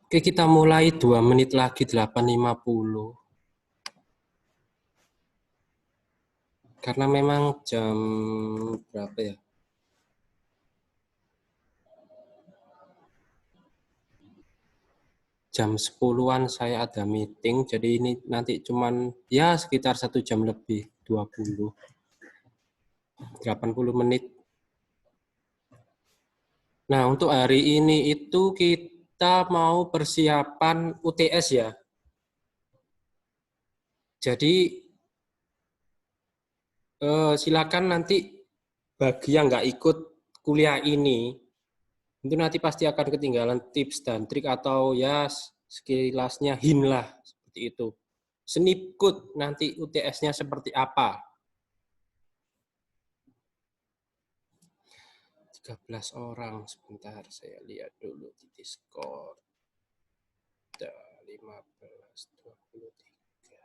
Oke, kita mulai 2 menit lagi, 8.50. Karena memang jam berapa ya? Jam 10-an saya ada meeting, jadi ini nanti cuman ya sekitar 1 jam lebih, 80 menit. Nah, untuk hari ini itu kita mau persiapan UTS ya. Jadi silakan nanti bagi yang nggak ikut kuliah ini, itu nanti pasti akan ketinggalan tips dan trik atau ya sekilasnya hin lah, seperti itu. Snipkut nanti UTS-nya seperti apa. 13 orang, sebentar saya lihat dulu di Discord. 15, 23.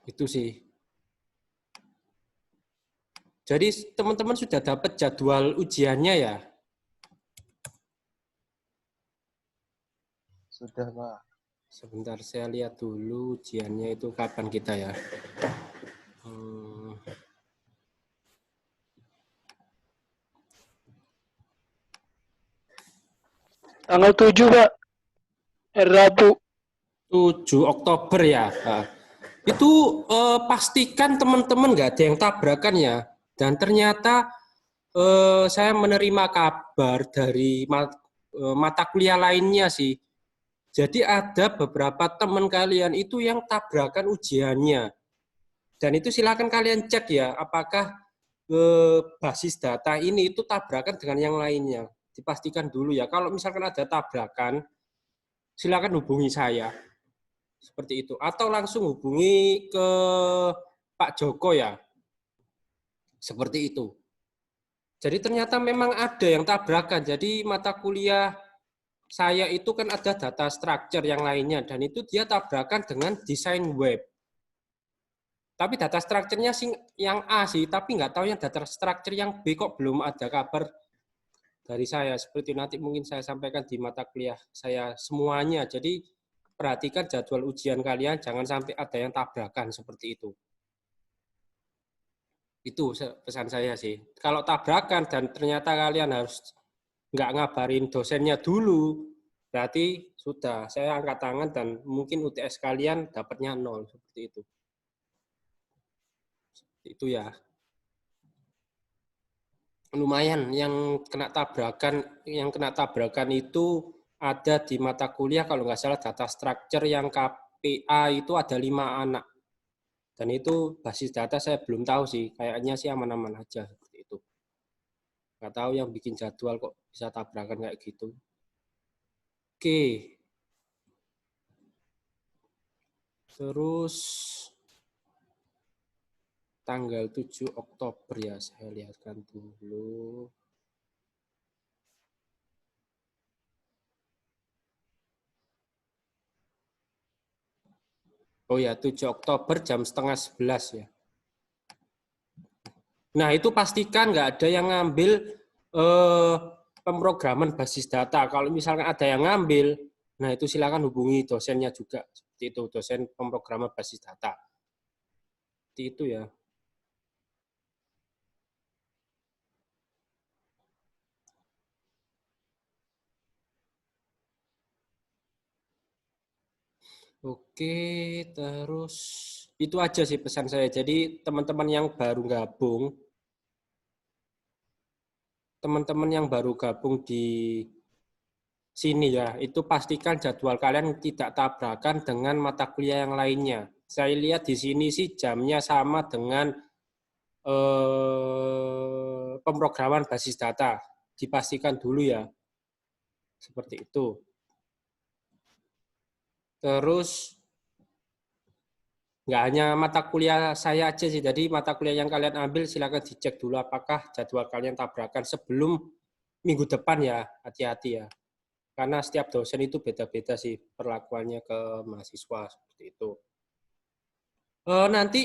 Itu sih. Jadi teman-teman sudah dapat jadwal ujiannya ya? Sudah, Pak. Sebentar saya lihat dulu ujiannya itu kapan kita ya. Tanggal 7, Pak. Rabu. 7 Oktober ya. Nah, itu pastikan teman-teman nggak ada yang tabrakan ya. Dan ternyata saya menerima kabar dari mata kuliah lainnya sih. Jadi ada beberapa teman kalian itu yang tabrakan ujiannya. Dan itu silakan kalian cek ya, apakah basis data ini itu tabrakan dengan yang lainnya. Dipastikan dulu ya. Kalau misalkan ada tabrakan, silakan hubungi saya. Seperti itu. Atau langsung hubungi ke Pak Joko ya. Seperti itu. Jadi ternyata memang ada yang tabrakan. Jadi mata kuliah saya itu kan ada data structure yang lainnya. Dan itu dia tabrakan dengan desain web. Tapi data structure-nya yang A sih, tapi nggak tahu yang data structure yang B kok belum ada kabar dari saya. Seperti nanti mungkin saya sampaikan di mata kuliah saya semuanya. Jadi perhatikan jadwal ujian kalian, jangan sampai ada yang tabrakan seperti itu. Itu pesan saya sih. Kalau tabrakan dan ternyata kalian harus nggak ngabarin dosennya dulu, berarti sudah saya angkat tangan dan mungkin UTS kalian dapatnya 0 seperti itu. Itu ya. Lumayan yang kena tabrakan itu ada di mata kuliah kalau nggak salah data structure yang KPA itu ada 5 anak. Dan itu basis data saya belum tahu sih, kayaknya sih aman-aman aja seperti itu. Nggak tahu yang bikin jadwal kok bisa tabrakan kayak gitu. Oke. Terus tanggal 7 Oktober ya, saya lihatkan dulu. Oh ya, 7 Oktober jam setengah 11 ya. Nah, itu pastikan nggak ada yang ngambil pemrograman basis data. Kalau misalkan ada yang ngambil, nah itu silakan hubungi dosennya juga. Seperti itu, dosen pemrograman basis data. Seperti itu ya. Oke, terus itu aja sih pesan saya. Jadi teman-teman yang baru gabung, di sini ya, itu pastikan jadwal kalian tidak tabrakan dengan mata kuliah yang lainnya. Saya lihat di sini sih jamnya sama dengan pemrograman basis data. Dipastikan dulu ya. Seperti itu. Terus nggak hanya mata kuliah saya aja sih, jadi mata kuliah yang kalian ambil silakan dicek dulu apakah jadwal kalian tabrakan sebelum minggu depan ya, hati-hati ya. Karena setiap dosen itu beda-beda sih perlakuannya ke mahasiswa seperti itu. Nanti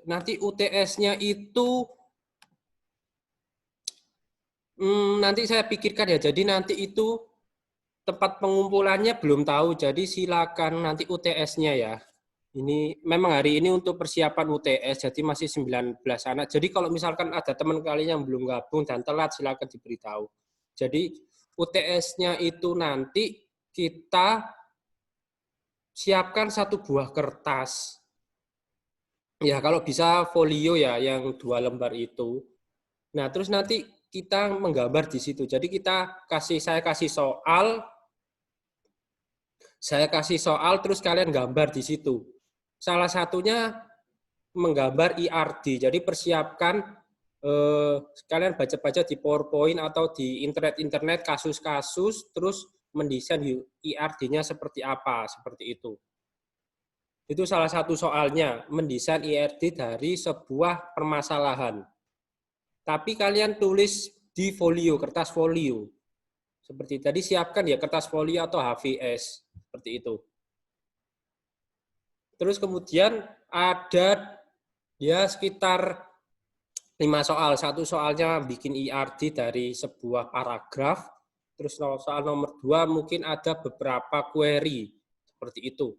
nanti UTS-nya itu Nanti saya pikirkan ya. Jadi nanti itu tempat pengumpulannya belum tahu. Jadi silakan nanti UTS-nya ya. Ini memang hari ini untuk persiapan UTS, jadi masih 19 anak. Jadi kalau misalkan ada teman kalian yang belum gabung dan telat, silakan diberitahu. Jadi UTS-nya itu nanti kita siapkan satu buah kertas. Ya, kalau bisa folio ya, yang 2 lembar itu. Nah, terus nanti kita menggambar di situ. Jadi saya kasih soal, terus kalian gambar di situ. Salah satunya menggambar IRD. Jadi persiapkan kalian baca-baca di PowerPoint atau di internet kasus-kasus, terus mendesain IRD-nya seperti apa, seperti itu. Itu salah satu soalnya, mendesain IRD dari sebuah permasalahan. Tapi kalian tulis di folio, kertas folio. Seperti tadi siapkan ya kertas folio atau HVS, seperti itu. Terus kemudian ada ya sekitar 5 soal. Satu soalnya bikin IRD dari sebuah paragraf. Terus soal nomor 2 mungkin ada beberapa query. Seperti itu.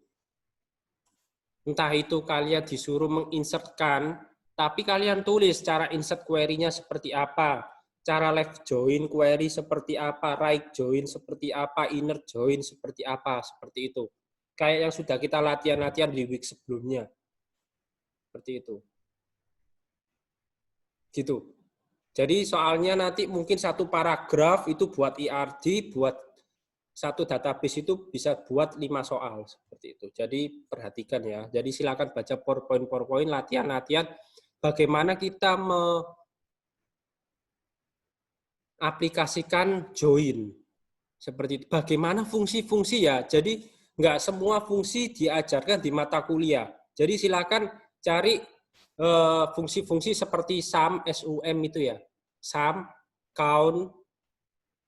Entah itu kalian disuruh menginsertkan, tapi kalian tulis cara insert query-nya seperti apa. Cara left join query seperti apa, right join seperti apa, inner join seperti apa, seperti itu. Kayak yang sudah kita latihan-latihan di week sebelumnya. Seperti itu. Gitu. Jadi soalnya nanti mungkin satu paragraf itu buat IRD, buat satu database itu bisa buat 5 soal seperti itu. Jadi perhatikan ya. Jadi silakan baca PowerPoint, latihan-latihan bagaimana kita aplikasikan join. Seperti itu. Bagaimana fungsi-fungsi ya. Jadi nggak semua fungsi diajarkan di mata kuliah. Jadi silakan cari fungsi-fungsi seperti sum, SUM itu ya. Sum, count,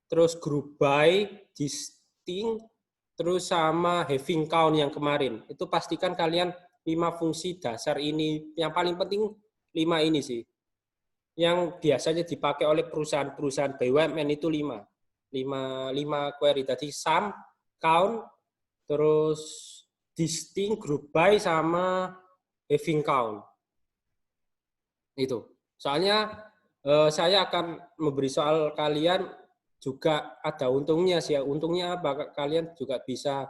terus group by, distinct, terus sama having count yang kemarin. Itu pastikan kalian 5 fungsi dasar ini. Yang paling penting 5 ini sih. Yang biasanya dipakai oleh perusahaan-perusahaan BUMN itu 5 query. Tadi sum, count, terus distinct, group by, sama having count. Itu. Soalnya saya akan memberi soal kalian juga ada untungnya sih. Untungnya apa? Kalian juga bisa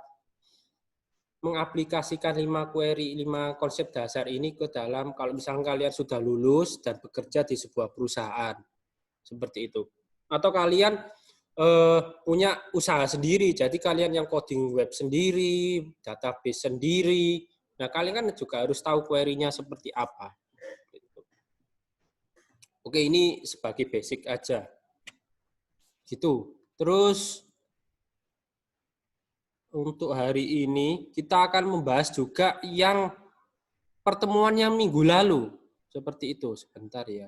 mengaplikasikan 5 query, 5 konsep dasar ini ke dalam kalau misalnya kalian sudah lulus dan bekerja di sebuah perusahaan. Seperti itu. Atau kalian punya usaha sendiri, jadi kalian yang coding web sendiri, database sendiri. Nah, kalian kan juga harus tahu query-nya seperti apa. Oke, ini sebagai basic aja. Gitu. Terus untuk hari ini kita akan membahas juga yang pertemuan yang minggu lalu. Seperti itu. Sebentar ya.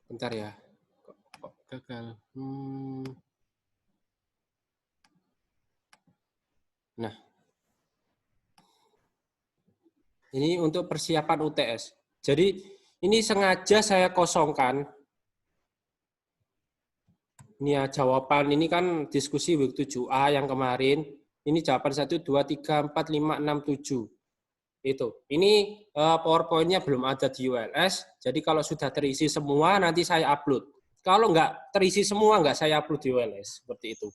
Bentar ya. Kok gagal? Nah, ini untuk persiapan UTS. Jadi ini sengaja saya kosongkan. Ini ya jawaban, ini kan diskusi week 7A yang kemarin. Ini jawaban 1, 2, 3, 4, 5, 6, 7. Itu. Ini PowerPoint-nya belum ada di ULS, jadi kalau sudah terisi semua nanti saya upload. Kalau nggak terisi semua nggak saya upload di ULS, seperti itu.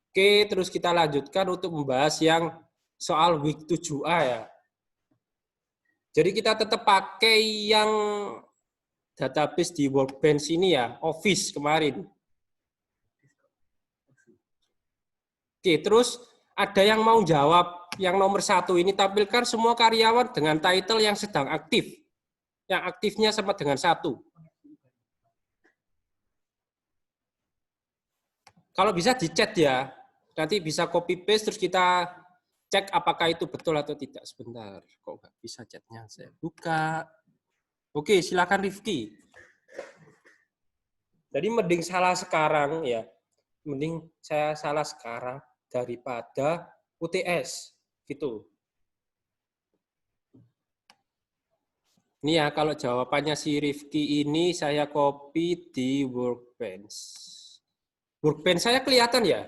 Oke, terus kita lanjutkan untuk membahas yang soal week 7A ya. Jadi kita tetap pakai yang database di Workbench ini ya, Office kemarin. Oke, terus ada yang mau jawab yang nomor 1 ini, tampilkan semua karyawan dengan title yang sedang aktif. Yang aktifnya sama dengan 1. Kalau bisa di chat ya. Nanti bisa copy paste terus kita cek apakah itu betul atau tidak. Sebentar, kok nggak bisa chatnya saya buka. Oke, silakan Rifki. Jadi mending salah sekarang ya, mending saya salah sekarang daripada UTS gitu. Ini ya, kalau jawabannya si Rifki ini saya copy di Workbench. Workbench saya kelihatan ya?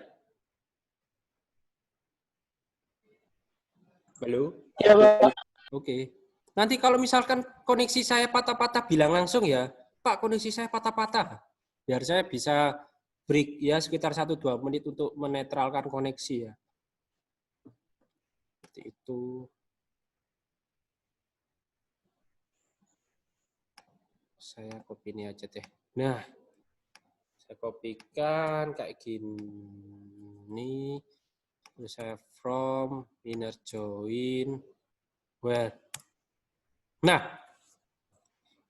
Halo? Ya, Pak. Oke. Nanti kalau misalkan koneksi saya patah-patah, bilang langsung ya, Pak, koneksi saya patah-patah. Biar saya bisa break ya sekitar 1-2 menit untuk menetralkan koneksi ya. Seperti itu. Saya copy ini aja deh. Nah, saya kopikan kayak gini. Terus saya from, inner join, where. Nah,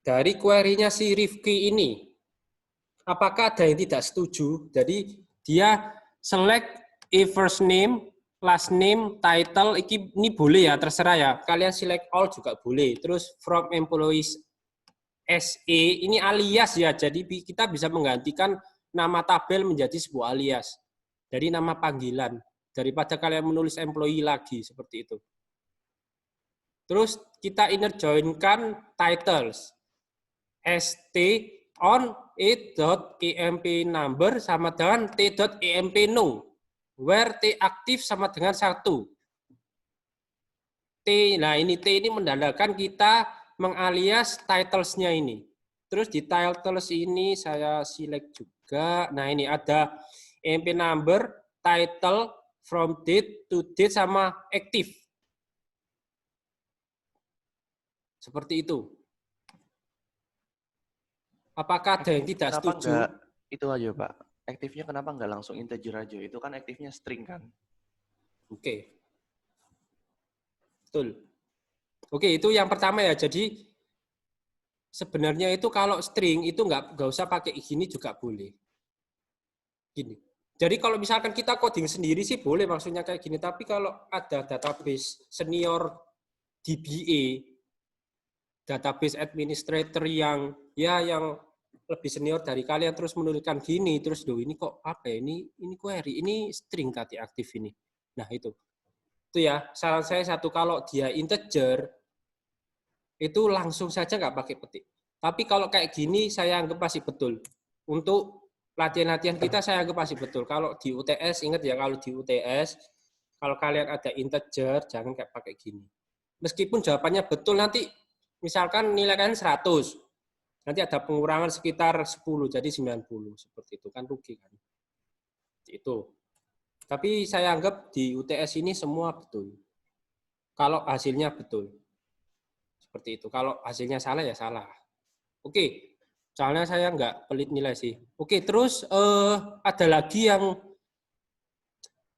dari query-nya si Rifki ini, apakah ada yang tidak setuju? Jadi dia select a first name, last name, title, ini boleh ya, terserah ya. Kalian select all juga boleh. Terus from employees SE, ini alias ya. Jadi kita bisa menggantikan nama tabel menjadi sebuah alias. Dari nama panggilan. Daripada kalian menulis employee lagi, seperti itu. Terus kita inner join-kan titles. ST on e.emp number sama dengan t.emp nung. Where t aktif sama dengan 1. T, nah ini T ini menandakan kita mengalias titles-nya ini. Terus di titles ini saya select juga. Nah ini ada emp number, title, from date to date sama active. Seperti itu. Apakah ada yang tidak Kenapa setuju? enggak itu aja, Pak? Aktifnya kenapa enggak langsung integer aja? Itu kan aktifnya string kan? Oke. Betul. Oke, itu yang pertama ya. Jadi sebenarnya itu kalau string itu nggak usah pakai gini juga boleh. Gini. Jadi kalau misalkan kita coding sendiri sih boleh maksudnya kayak gini. Tapi kalau ada database senior DBA, database administrator yang lebih senior dari kalian terus menuliskan gini, terus ini kok apa ya? Ini query, ini string tadi aktif ini. Nah itu ya saran saya satu, kalau dia integer itu langsung saja nggak pakai petik. Tapi kalau kayak gini saya anggap masih betul. Untuk latihan-latihan kita saya anggap masih betul. Kalau di UTS, ingat ya, kalau di UTS, kalau kalian ada integer, jangan kayak pakai gini. Meskipun jawabannya betul, nanti misalkan nilai kalian 100, nanti ada pengurangan sekitar 10, jadi 90. Seperti itu kan rugi kan. Itu. Tapi saya anggap di UTS ini semua betul. Kalau hasilnya betul. Seperti itu. Kalau hasilnya salah ya salah. Oke, soalnya saya nggak pelit nilai sih. Oke, terus ada lagi yang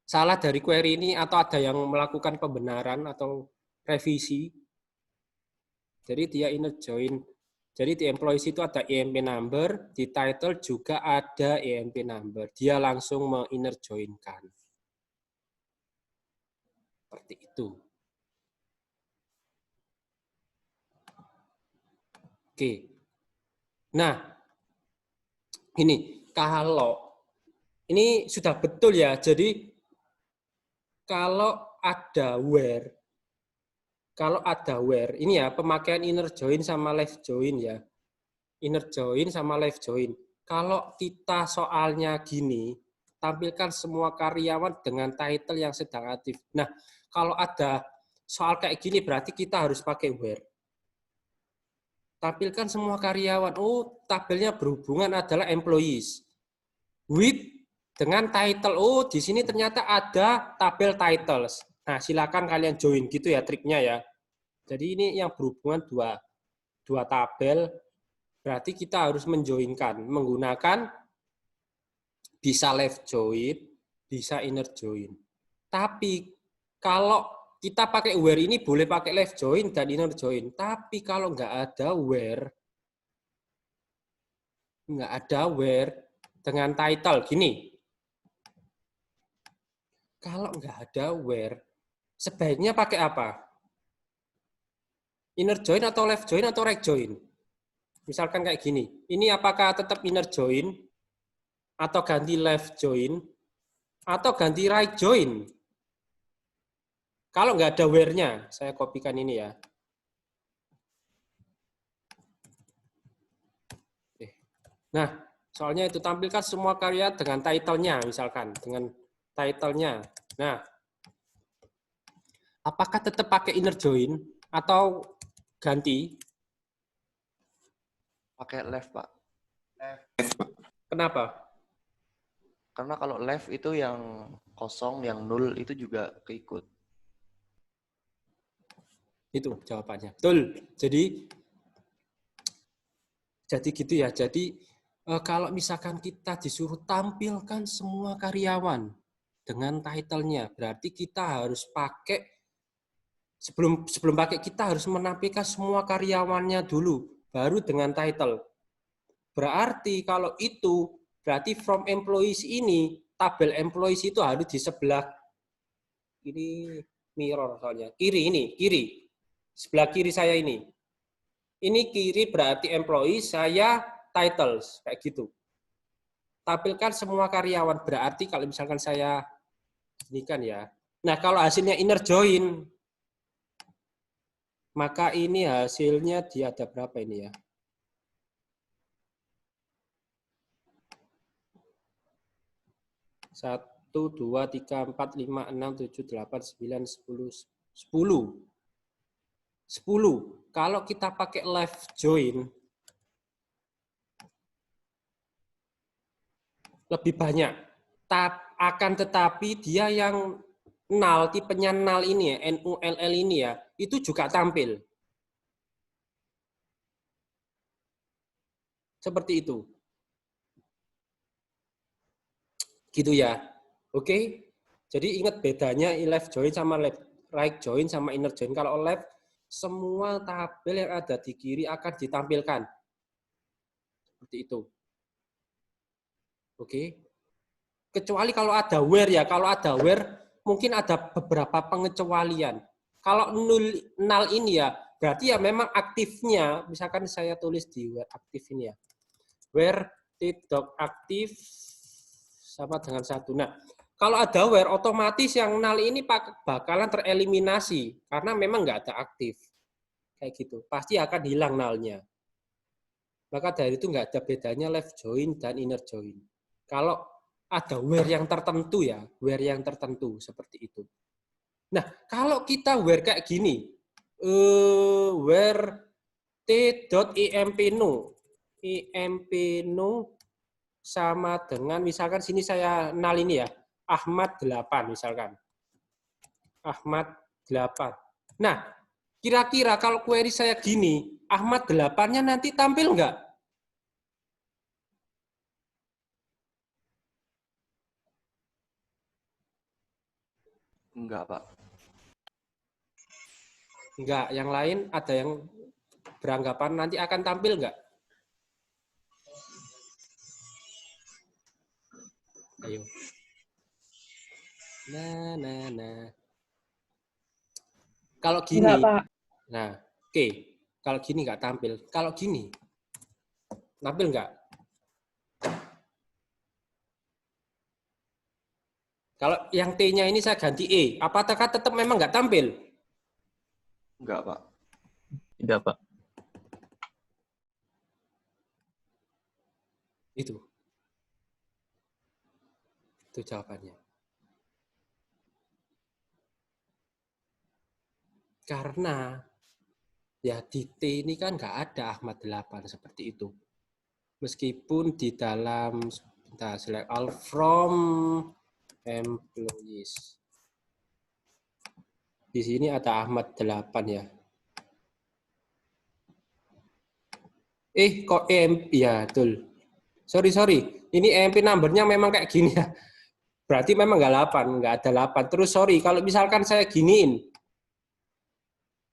salah dari query ini atau ada yang melakukan pembenaran atau revisi. Jadi dia inner join. Jadi di employees itu ada emp number, di title juga ada emp number. Dia langsung me-inner join-kan. Seperti itu. Oke. Nah, ini kalau ini sudah betul ya. Jadi kalau ada where, ini ya pemakaian inner join sama left join ya. Inner join sama left join. Kalau kita soalnya gini, tampilkan semua karyawan dengan title yang sedang aktif. Nah, kalau ada soal kayak gini berarti kita harus pakai where. Tampilkan semua karyawan. Oh, tabelnya berhubungan adalah employees. With dengan title. Oh, di sini ternyata ada tabel titles. Nah, silakan kalian join gitu ya triknya ya. Jadi ini yang berhubungan dua tabel. Berarti kita harus menjoinkan menggunakan bisa left join, bisa inner join. Tapi kalau kita pakai where ini boleh pakai left join dan inner join. Tapi kalau nggak ada where dengan title gini. Kalau nggak ada where sebaiknya pakai apa? Inner join atau left join atau right join? Misalkan kayak gini. Ini apakah tetap inner join atau ganti left join atau ganti right join? Kalau nggak ada where-nya, saya kopikan ini ya. Nah, soalnya itu tampilkan semua karya dengan title-nya, misalkan. Dengan title-nya. Nah, apakah tetap pakai inner join atau ganti? Pakai left, Pak. Kenapa? Karena kalau left itu yang kosong, yang null itu juga keikut. Itu jawabannya. Betul. Jadi gitu ya. Jadi kalau misalkan kita disuruh tampilkan semua karyawan dengan title-nya, berarti kita harus pakai sebelum pakai kita harus menampilkan semua karyawannya dulu, baru dengan title. Berarti kalau itu berarti from employees ini tabel employees itu harus di sebelah ini mirror soalnya kiri sebelah kiri saya ini. Ini kiri berarti employee, saya titles, kayak gitu. Tampilkan semua karyawan, berarti kalau misalkan saya, ini kan ya. Nah, kalau hasilnya inner join, maka ini hasilnya dia ada berapa ini ya? Satu, dua, tiga, empat, lima, enam, tujuh, delapan, sembilan, 10. 10. Kalau kita pakai left join, lebih banyak. Akan tetapi dia yang null, tipenya null ini ya, NULL ini ya, itu juga tampil. Seperti itu. Gitu ya. Oke. Jadi ingat bedanya left join sama right join sama inner join. Kalau left, semua tabel yang ada di kiri akan ditampilkan. Seperti itu. Oke. Kecuali kalau ada where ya. Kalau ada where, mungkin ada beberapa pengecualian. Kalau null ini ya, berarti ya memang aktifnya, misalkan saya tulis di where aktif ini ya. Where tidak aktif sama dengan 1. Nah, kalau ada where, otomatis yang null ini bakalan tereliminasi karena memang nggak ada aktif. Kayak gitu. Pasti akan hilang nullnya. Maka dari itu nggak ada bedanya left join dan inner join. Kalau ada where yang tertentu ya, where yang tertentu seperti itu. Nah, kalau kita where kayak gini, where t.empno, empno sama dengan misalkan sini saya null ini ya, Ahmad 8 misalkan. Ahmad 8. Nah, kira-kira kalau query saya gini, Ahmad 8-nya nanti tampil nggak? Enggak, Pak. Enggak, yang lain ada yang beranggapan nanti akan tampil nggak? Ayo. Nah. Kalau gini, Enggak, Pak. nah, oke. Kalau gini nggak tampil. Kalau gini, tampil nggak? Kalau yang T-nya ini saya ganti E, apakah tetap memang nggak tampil? Enggak, Pak. Tidak, Pak. Itu jawabannya. Karena ya di T ini kan nggak ada Ahmad 8 seperti itu. Meskipun di dalam select all from employees. Di sini ada Ahmad 8 ya. Kok EMP? Ya, betul. Sorry. Ini EMP number-nya memang kayak gini ya. Berarti memang nggak ada 8. Terus sorry, kalau misalkan saya giniin.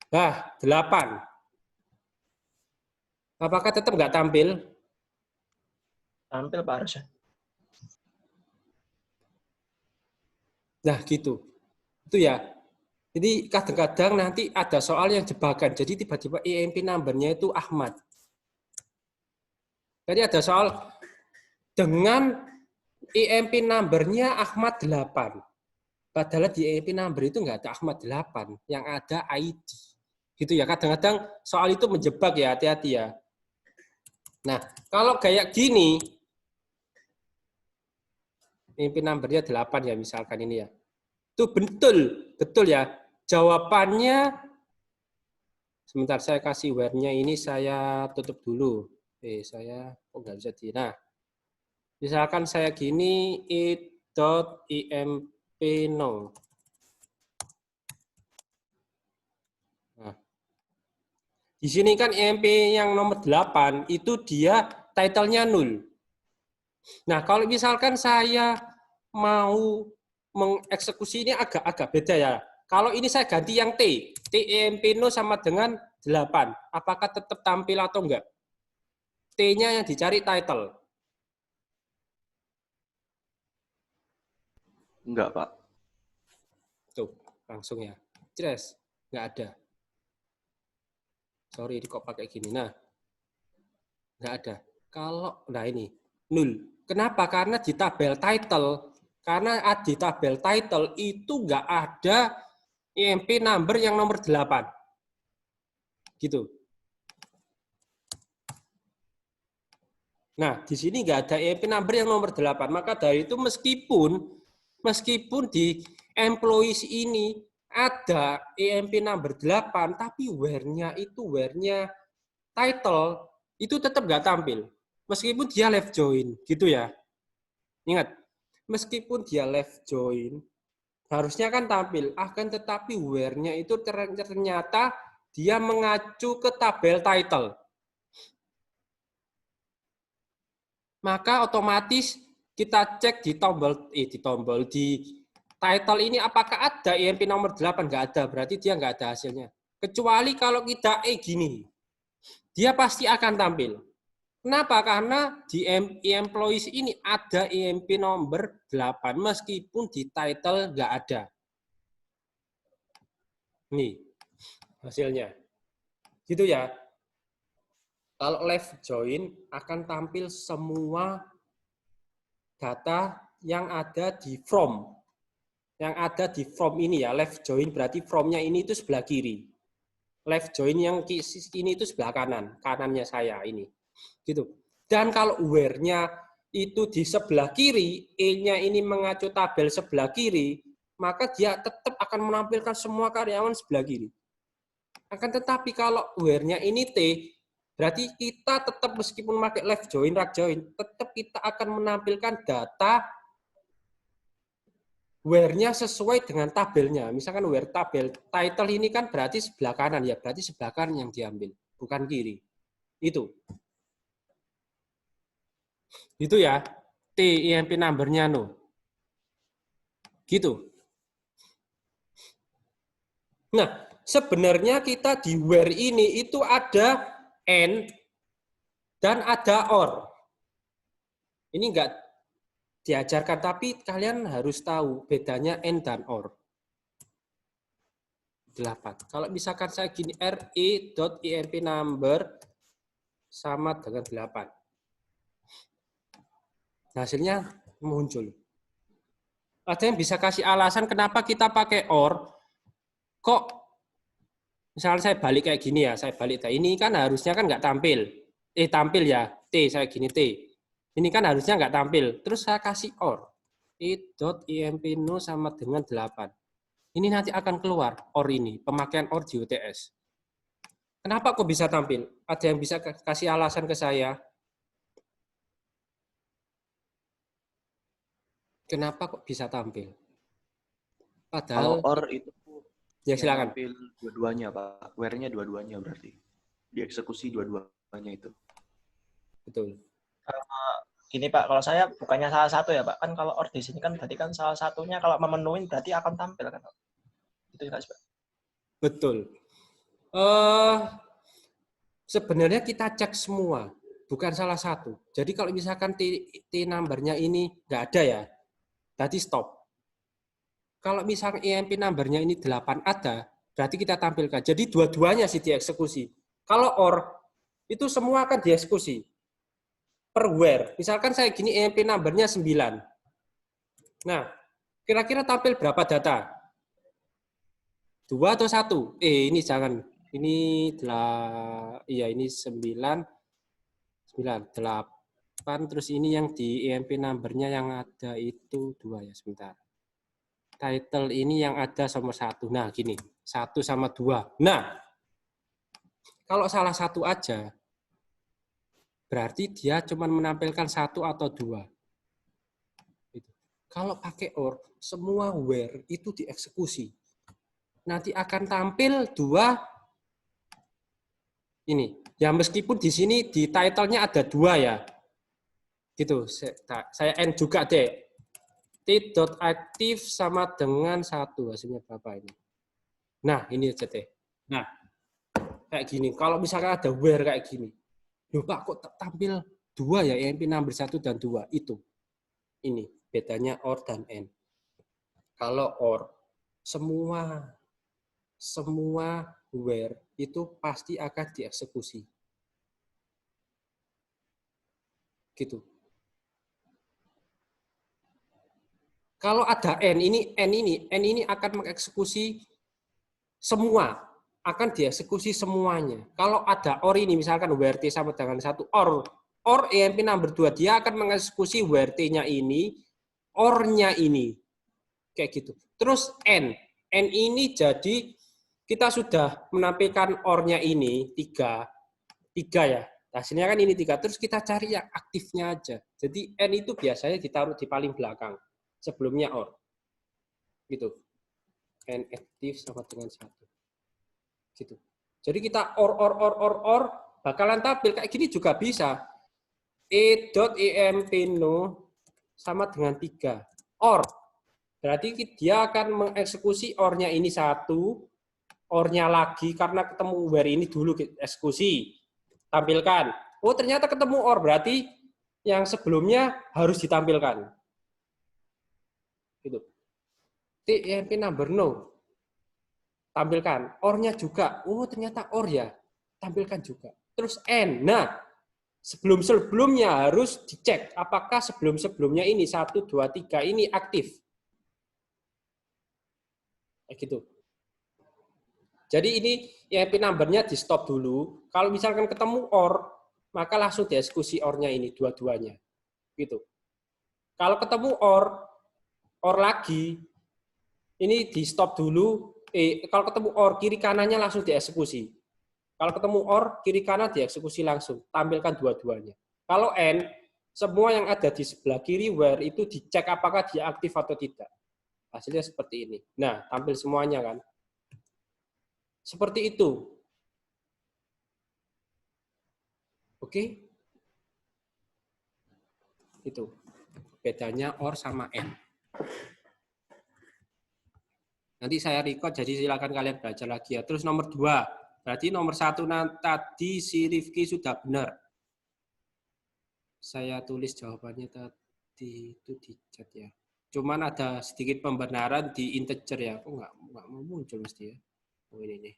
Nah, 8. Apakah tetap nggak tampil? Tampil, Pak, harusnya. Nah, gitu. Itu ya. Jadi kadang-kadang nanti ada soal yang jebakan. Jadi tiba-tiba EMP number-nya itu Ahmad. Jadi ada soal dengan EMP number-nya Ahmad 8. Padahal di EMP number itu nggak ada Ahmad 8, yang ada ID. Gitu ya, kadang-kadang soal itu menjebak ya, hati-hati ya. Nah, kalau kayak gini, EMP number-nya 8 ya, misalkan ini ya. Itu betul ya. Jawabannya, sebentar saya kasih where-nya ini saya tutup dulu. Saya kok nggak bisa di. Nah, misalkan saya gini it.emp no. Nah, di sini kan EMP yang nomor 8 itu dia title-nya 0. Nah, kalau misalkan saya mau mengeksekusi ini agak beda ya. Kalau ini saya ganti yang T EMP no sama dengan 8. Apakah tetap tampil atau enggak? T-nya yang dicari title. Enggak, Pak. Tuh, langsung ya. Jelas, enggak ada. Sorry, kok pakai gini. Nah, enggak ada. Kalau, nah ini, 0. Kenapa? Karena di tabel title, di tabel title itu enggak ada EMP number yang nomor 8. Gitu. Nah, di sini nggak ada EMP number yang nomor 8. Maka dari itu meskipun di employees ini ada EMP number 8, tapi where-nya title, itu tetap nggak tampil. Meskipun dia left join, gitu ya. Ingat, meskipun dia left join, harusnya kan tampil. Akan tetapi where-nya itu ternyata dia mengacu ke tabel title. Maka otomatis kita cek di title ini apakah ada EMP nomor 8. Nggak ada, berarti dia nggak ada hasilnya. Kecuali kalau kita gini, dia pasti akan tampil. Kenapa? Karena di employees ini ada EMP nomor 8 meskipun di title nggak ada. Nih hasilnya. Gitu ya. Kalau left join akan tampil semua data yang ada di from. Yang ada di from ini ya, left join berarti from-nya ini itu sebelah kiri. Left join yang ini itu sebelah kanan, kanannya saya ini. Gitu. Dan kalau where-nya itu di sebelah kiri, E-nya ini mengacu tabel sebelah kiri, maka dia tetap akan menampilkan semua karyawan sebelah kiri. Akan tetapi kalau where-nya ini T, berarti kita tetap meskipun pakai left join, right join, tetap kita akan menampilkan data where-nya sesuai dengan tabelnya. Misalkan where tabel title ini kan berarti sebelah kanan ya, berarti sebelah kanan yang diambil, bukan kiri. Itu ya, T EMP number-nya no. Gitu. Nah, sebenarnya kita di where ini itu ada and dan ada or. Ini enggak diajarkan, tapi kalian harus tahu bedanya and dan or. 8. Kalau misalkan saya gini re.emp number sama dengan 8. Hasilnya muncul. Ada yang bisa kasih alasan kenapa kita pakai or? Kok misalnya saya balik kayak gini ya, saya balik. Ini kan harusnya kan nggak tampil. Tampil ya, T, saya gini T. Ini kan harusnya nggak tampil. Terus saya kasih or. it.emp no sama dengan 8. Ini nanti akan keluar or ini, pemakaian or di UTS. Kenapa kok bisa tampil? Ada yang bisa kasih alasan ke saya? Kenapa kok bisa tampil? Padahal kalau or itu ya silakan. Tampil dua-duanya, Pak. Where-nya dua-duanya berarti. Dieksekusi dua-duanya itu. Betul. Gini Pak, kalau saya bukannya salah satu ya Pak. Kan kalau or di sini kan berarti kan salah satunya kalau memenuhi berarti akan tampil kan Pak. Itu juga Pak. Betul. Sebenarnya kita cek semua, bukan salah satu. Jadi kalau misalkan T number-nya ini nggak ada ya, berarti stop. Kalau misalnya EMP number-nya ini 8 ada, berarti kita tampilkan. Jadi dua-duanya sih dieksekusi. Kalau OR, itu semua akan dieksekusi. Per where. Misalkan saya gini EMP number-nya 9. Nah, kira-kira tampil berapa data? 2 atau 1? Ini jangan. Ini ini 9, 8. Terus ini yang di EMP number-nya yang ada itu 2 ya, sebentar. Title ini yang ada nomor 1. Nah, gini. 1 sama 2. Nah, kalau salah satu aja, berarti dia cuma menampilkan 1 atau 2. Kalau pakai OR, semua where itu dieksekusi. Nanti akan tampil 2 ini. Ya meskipun di sini di title-nya ada 2 ya. Gitu. Saya N juga deh. T.active sama dengan 1. Hasilnya berapa ini? Nah, ini aja deh. Nah, kayak gini. Kalau misalkan ada where kayak gini. Loh Pak, kok tampil 2 ya? EMP number 1 dan 2. Itu. Ini. Bedanya OR dan AND. Kalau OR, semua where itu pasti akan dieksekusi. Gitu. Kalau ada N ini akan mengeksekusi semua, akan dieksekusi semuanya. Kalau ada OR ini, misalkan where T sama dengan 1, OR EMP number 2, dia akan mengeksekusi where T-nya ini, OR-nya ini. Kayak gitu. Terus N ini jadi kita sudah menampilkan OR-nya ini 3 ya. Hasilnya kan ini 3. Terus kita cari yang aktifnya aja. Jadi N itu biasanya ditaruh di paling belakang. Sebelumnya OR. Gitu. N aktif sama dengan 1. Gitu. Jadi kita OR bakalan tampil kayak gini juga bisa. E.emp no sama dengan 3. OR. Berarti dia akan mengeksekusi OR-nya ini 1, OR-nya lagi karena ketemu where ini dulu eksekusi. Tampilkan. Oh, ternyata ketemu OR, berarti yang sebelumnya harus ditampilkan. Gitu. T.emp number no. Tampilkan. OR-nya juga. Oh, ternyata OR ya. Tampilkan juga. Terus N. Nah, sebelum-sebelumnya harus dicek apakah sebelum-sebelumnya ini 1, 2, 3 ini aktif. Kayak gitu. Jadi ini EMP number-nya di stop dulu. Kalau misalkan ketemu OR, maka langsung dieksekusi OR-nya ini dua-duanya. Gitu. Kalau ketemu OR lagi, ini di stop dulu. Kalau ketemu OR kiri kanannya langsung dieksekusi. Kalau ketemu OR kiri kanan dieksekusi langsung. Tampilkan dua-duanya. Kalau N, semua yang ada di sebelah kiri where itu dicek apakah dia aktif atau tidak. Hasilnya seperti ini. Nah, tampil semuanya kan. Seperti itu. Oke? Itu. Bedanya OR sama N. Nanti saya record, jadi silakan kalian belajar lagi ya. Terus nomor 2. Berarti nomor 1 tadi si Rifki sudah benar. Saya tulis jawabannya tadi itu di chat ya. Cuman ada sedikit pembenaran di integer ya. Kok nggak mau muncul mesti ya. Oh ini nih.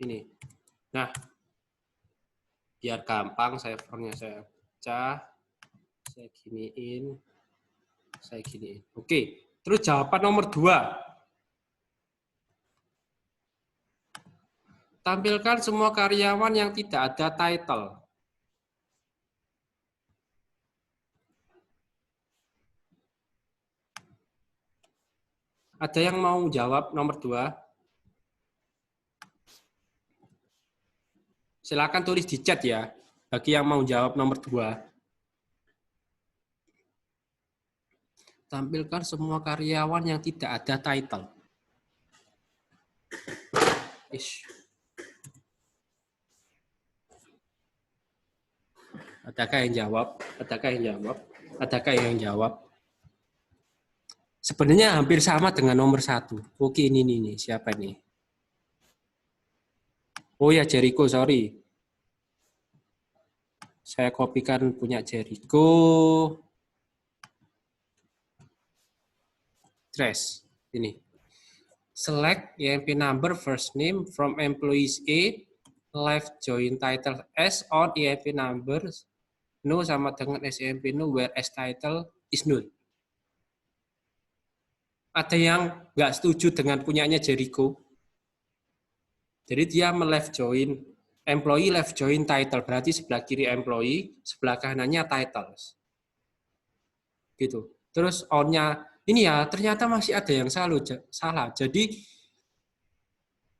Ini. Nah, biar gampang servernya saya pecah. Saya giniin. Oke. Terus jawaban nomor 2. Tampilkan semua karyawan yang tidak ada title. Ada yang mau jawab nomor 2? Silakan tulis di chat ya, bagi yang mau jawab nomor 2. Tampilkan semua karyawan yang tidak ada title. Adakah yang jawab? Adakah yang jawab? Sebenarnya hampir sama dengan nomor 1. Oke, ini siapa nih? Oh ya, Jericho, sorry. Saya kopikan punya Jericho. Trash. Ini. Select EMP number first name from employees A, left join title S on EMP numbers no sama dengan SEMP no where S title is null. Ada yang nggak setuju dengan punyanya Jericho. Jadi dia left join employee left join title, berarti sebelah kiri employee, sebelah kanannya titles. Gitu. Terus on-nya ini ya ternyata masih ada yang salah. Jadi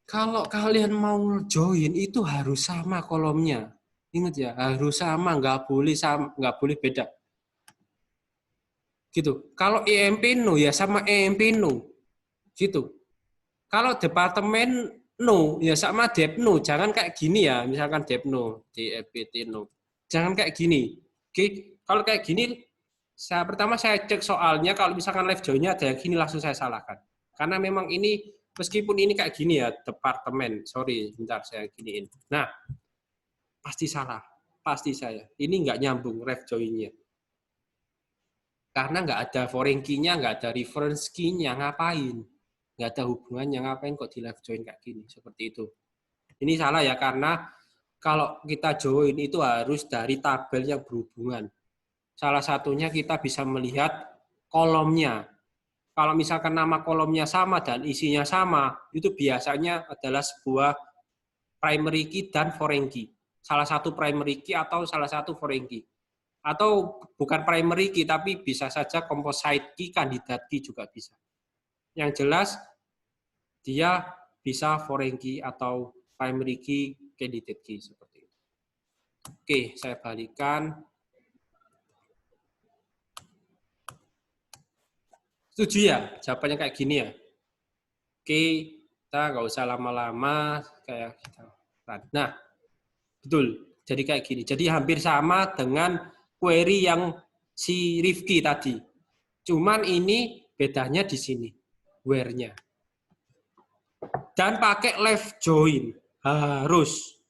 kalau kalian mau join itu harus sama kolomnya. Ingat ya, harus sama, nggak boleh beda. Gitu. Kalau EMP no ya sama EMP no. Gitu. Kalau departemen no ya sama depno, jangan kayak gini ya, misalkan depno, DEPT no. Jangan kayak gini. Oke, kalau kayak gini pertama saya cek soalnya, kalau misalkan live join-nya ada yang gini langsung saya salahkan. Karena memang ini meskipun ini kayak gini ya, departemen, sorry, bentar saya giniin. Nah, pasti salah, pasti saya. Ini nggak nyambung live join-nya. Karena nggak ada foreign key-nya, nggak ada reference key-nya, ngapain? Nggak ada hubungannya, ngapain kok di live join kayak gini, seperti itu. Ini salah ya, karena kalau kita join itu harus dari tabel yang berhubungan. Salah satunya kita bisa melihat kolomnya. Kalau misalkan nama kolomnya sama dan isinya sama, itu biasanya adalah sebuah primary key dan foreign key. Salah satu primary key atau salah satu foreign key. Atau bukan primary key, tapi bisa saja composite key, kandidat key juga bisa. Yang jelas, dia bisa foreign key atau primary key, candidate key, seperti itu. Oke, saya balikan. Setuju ya? Jawabannya kayak gini ya? Oke, kita nggak usah lama-lama kayak kita. Nah, betul. Jadi kayak gini. Jadi hampir sama dengan query yang si Rifki tadi. Cuman ini bedanya di sini, where-nya. Dan pakai left join. Harus.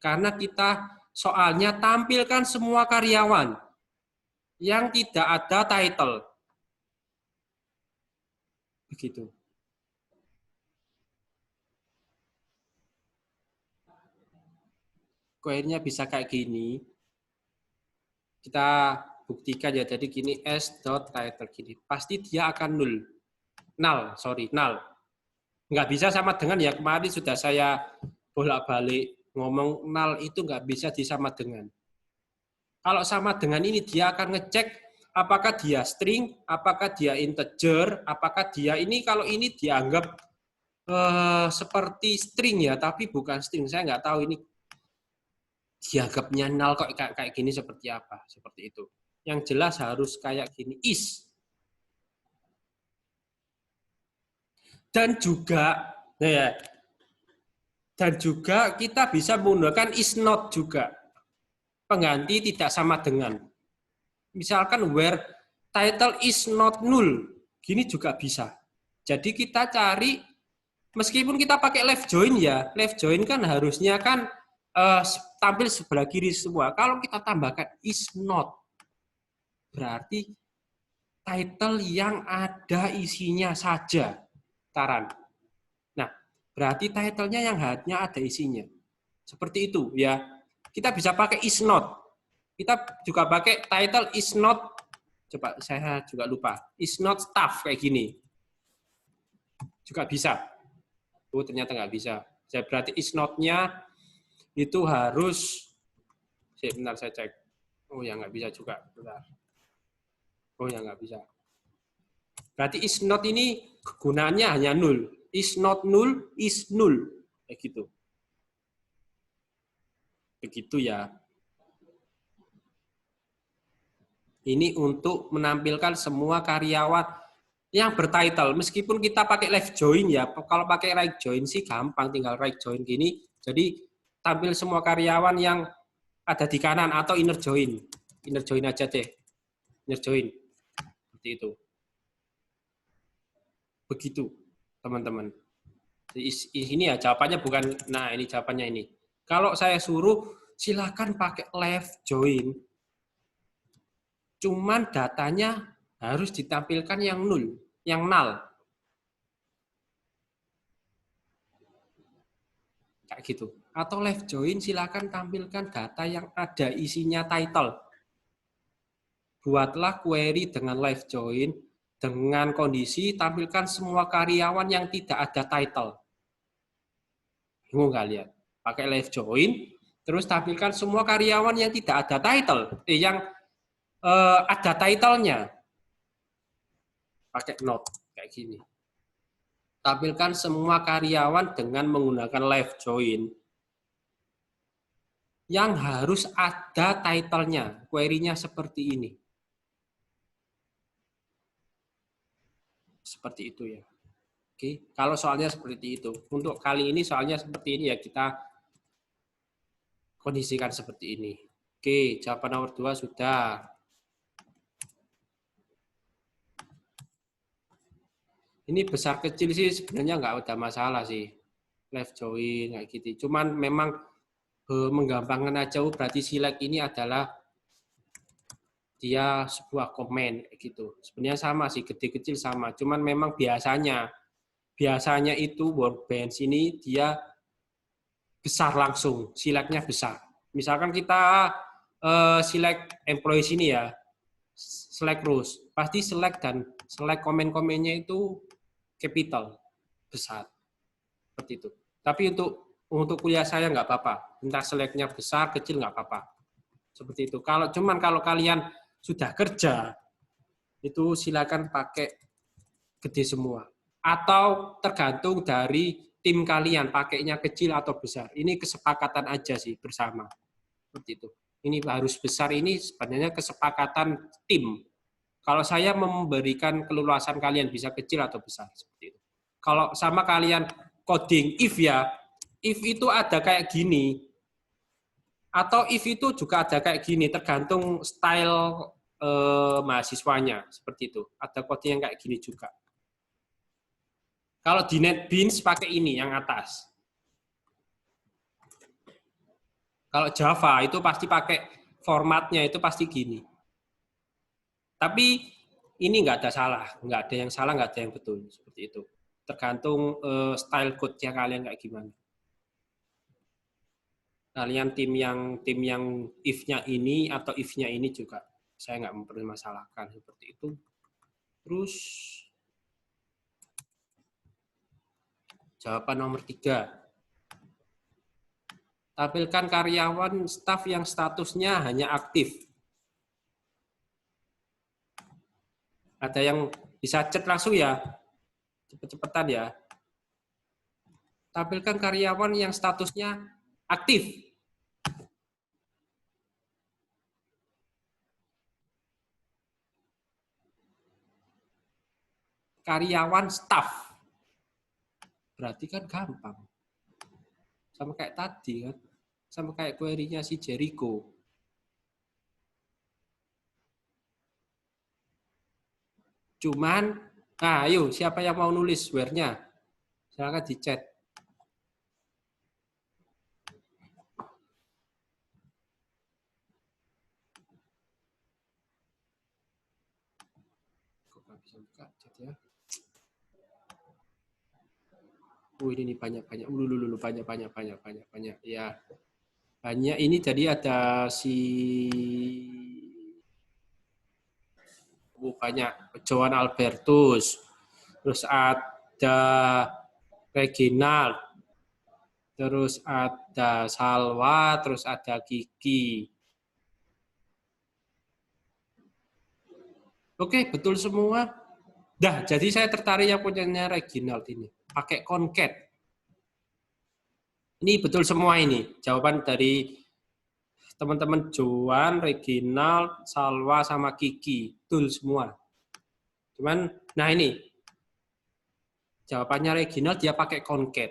Karena kita soalnya tampilkan semua karyawan yang tidak ada title. Begitu. Query-nya bisa kayak gini. Kita buktikan ya, jadi gini s.title gini. Pasti dia akan null. Null. Nggak bisa sama dengan ya, kemarin sudah saya bolak-balik ngomong null itu nggak bisa disama dengan. Kalau sama dengan ini dia akan ngecek apakah dia string, apakah dia integer, apakah dia ini, kalau ini dianggap seperti string ya, tapi bukan string. Saya nggak tahu ini dianggapnya null kok kayak gini seperti apa, seperti itu. Yang jelas harus kayak gini, is. Dan juga kita bisa menggunakan is not juga. Pengganti tidak sama dengan. Misalkan where title is not null, gini juga bisa. Jadi kita cari, meskipun kita pakai left join ya, left join kan harusnya kan tampil sebelah kiri semua. Kalau kita tambahkan is not, berarti title yang ada isinya saja. Taran. Nah, berarti title-nya yang hanya ada isinya. Seperti itu ya. Kita bisa pakai is not. Kita juga pakai title is not. Coba saya juga lupa. Is not staff kayak gini. Juga bisa. Oh, ternyata nggak bisa. Berarti is not-nya itu harus, bentar saya cek. Oh ya nggak bisa juga. Bentar. Oh ya nggak bisa. Berarti is not ini kegunaannya hanya null. Is not null, is null. Kayak gitu. Begitu ya. Ini untuk menampilkan semua karyawan yang bertitle. Meskipun kita pakai left join ya, kalau pakai right join sih gampang, tinggal right join gini. Jadi tampil semua karyawan yang ada di kanan atau inner join. Inner join aja deh. Inner join. Seperti itu. Begitu, teman-teman. Ini ya jawabannya bukan, nah ini jawabannya ini. Kalau saya suruh silakan pakai left join, cuman datanya harus ditampilkan yang null, yang null. Kayak gitu. Atau left join silakan tampilkan data yang ada isinya title. Buatlah query dengan left join dengan kondisi tampilkan semua karyawan yang tidak ada title. Bingung kalian? Pakai left join, terus tampilkan semua karyawan yang tidak ada title, yang ada title-nya. Pakai not kayak gini. Tampilkan semua karyawan dengan menggunakan left join yang harus ada title-nya. Query-nya seperti ini. Seperti itu ya. Oke, kalau soalnya seperti itu. Untuk kali ini soalnya seperti ini ya, kita kondisikan seperti ini. Oke, jawaban nomor 2 sudah. Ini besar kecil sih sebenarnya nggak ada masalah sih. Left join kayak gitu. Cuman memang menggampangkan aja, berarti select ini adalah dia sebuah komen gitu. Sebenarnya sama sih, gede kecil sama. Cuman memang biasanya itu workbench ini dia besar langsung, select-nya besar. Misalkan kita select employee sini ya, select rows, pasti select dan select komen-komennya itu capital, besar. Seperti itu. Tapi untuk kuliah saya nggak apa-apa. Entah select-nya besar, kecil nggak apa-apa. Seperti itu. Kalau kalian sudah kerja, itu silakan pakai gede semua. Atau tergantung dari tim kalian, pakainya kecil atau besar. Ini kesepakatan aja sih bersama. Seperti itu. Ini harus besar, ini sebenarnya kesepakatan tim. Kalau saya memberikan keleluasan kalian bisa kecil atau besar. Seperti itu. Kalau sama kalian coding if ya, if itu ada kayak gini, atau if itu juga ada kayak gini, tergantung style mahasiswanya. Seperti itu. Ada coding yang kayak gini juga. Kalau di NetBeans pakai ini yang atas. Kalau Java itu pasti pakai formatnya itu pasti gini. Tapi ini nggak ada salah, nggak ada yang salah, nggak ada yang betul seperti itu. Tergantung style code-nya kalian kayak gimana. Kalian tim yang if-nya ini atau if-nya ini juga saya nggak mempermasalahkan seperti itu. Terus jawaban nomor 3. Tampilkan karyawan staf yang statusnya hanya aktif. Ada yang bisa chat langsung ya? Cepet-cepetan ya. Tampilkan karyawan yang statusnya aktif. Karyawan staf. Berarti kan gampang. Sama kayak tadi kan. Sama kayak query-nya si Jericho. Cuman, nah ayo siapa yang mau nulis where-nya? Silakan di chat. Kok nggak bisa buka chat ya? Ini banyak-banyak. Banyak. Ya. Banyak ini jadi ada banyak Johan Albertus, terus ada Reginald, terus ada Salwa, terus ada Kiki. Oke, betul semua. Dah, jadi saya tertarik yang punyanya Reginald ini. Pakai concat. Ini betul semua ini. Jawaban dari teman-teman Johan, Reginald, Salwa, sama Kiki. Betul semua. Cuman, nah ini. Jawabannya Reginald dia pakai concat.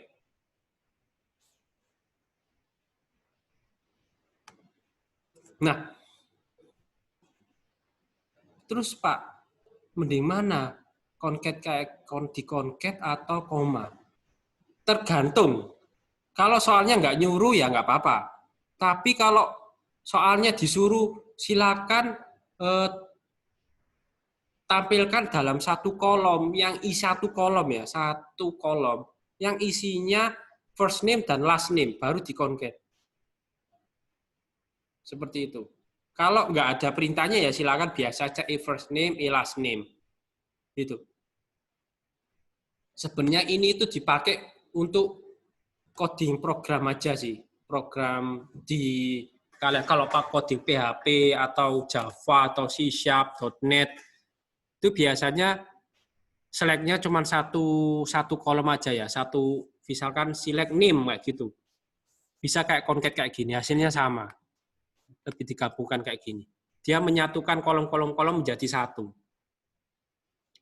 Nah, terus Pak, mending mana? Concat kayak di concat atau koma? tergantung. Kalau soalnya nggak nyuruh ya nggak apa-apa. Tapi kalau soalnya disuruh silakan tampilkan dalam satu kolom yang satu kolom ya, satu kolom yang isinya first name dan last name baru dikonket. Seperti itu. Kalau nggak ada perintahnya ya silakan biasa cek first name, last name. Gitu. Sebenarnya ini itu dipakai untuk coding program aja sih. Program di kalian kalau pak coding PHP atau Java atau C#, .NET itu biasanya select-nya cuma satu kolom aja ya. Satu misalkan select name kayak gitu. Bisa kayak concat kayak gini, hasilnya sama. Lebih digabungkan kayak gini. Dia menyatukan kolom-kolom menjadi satu.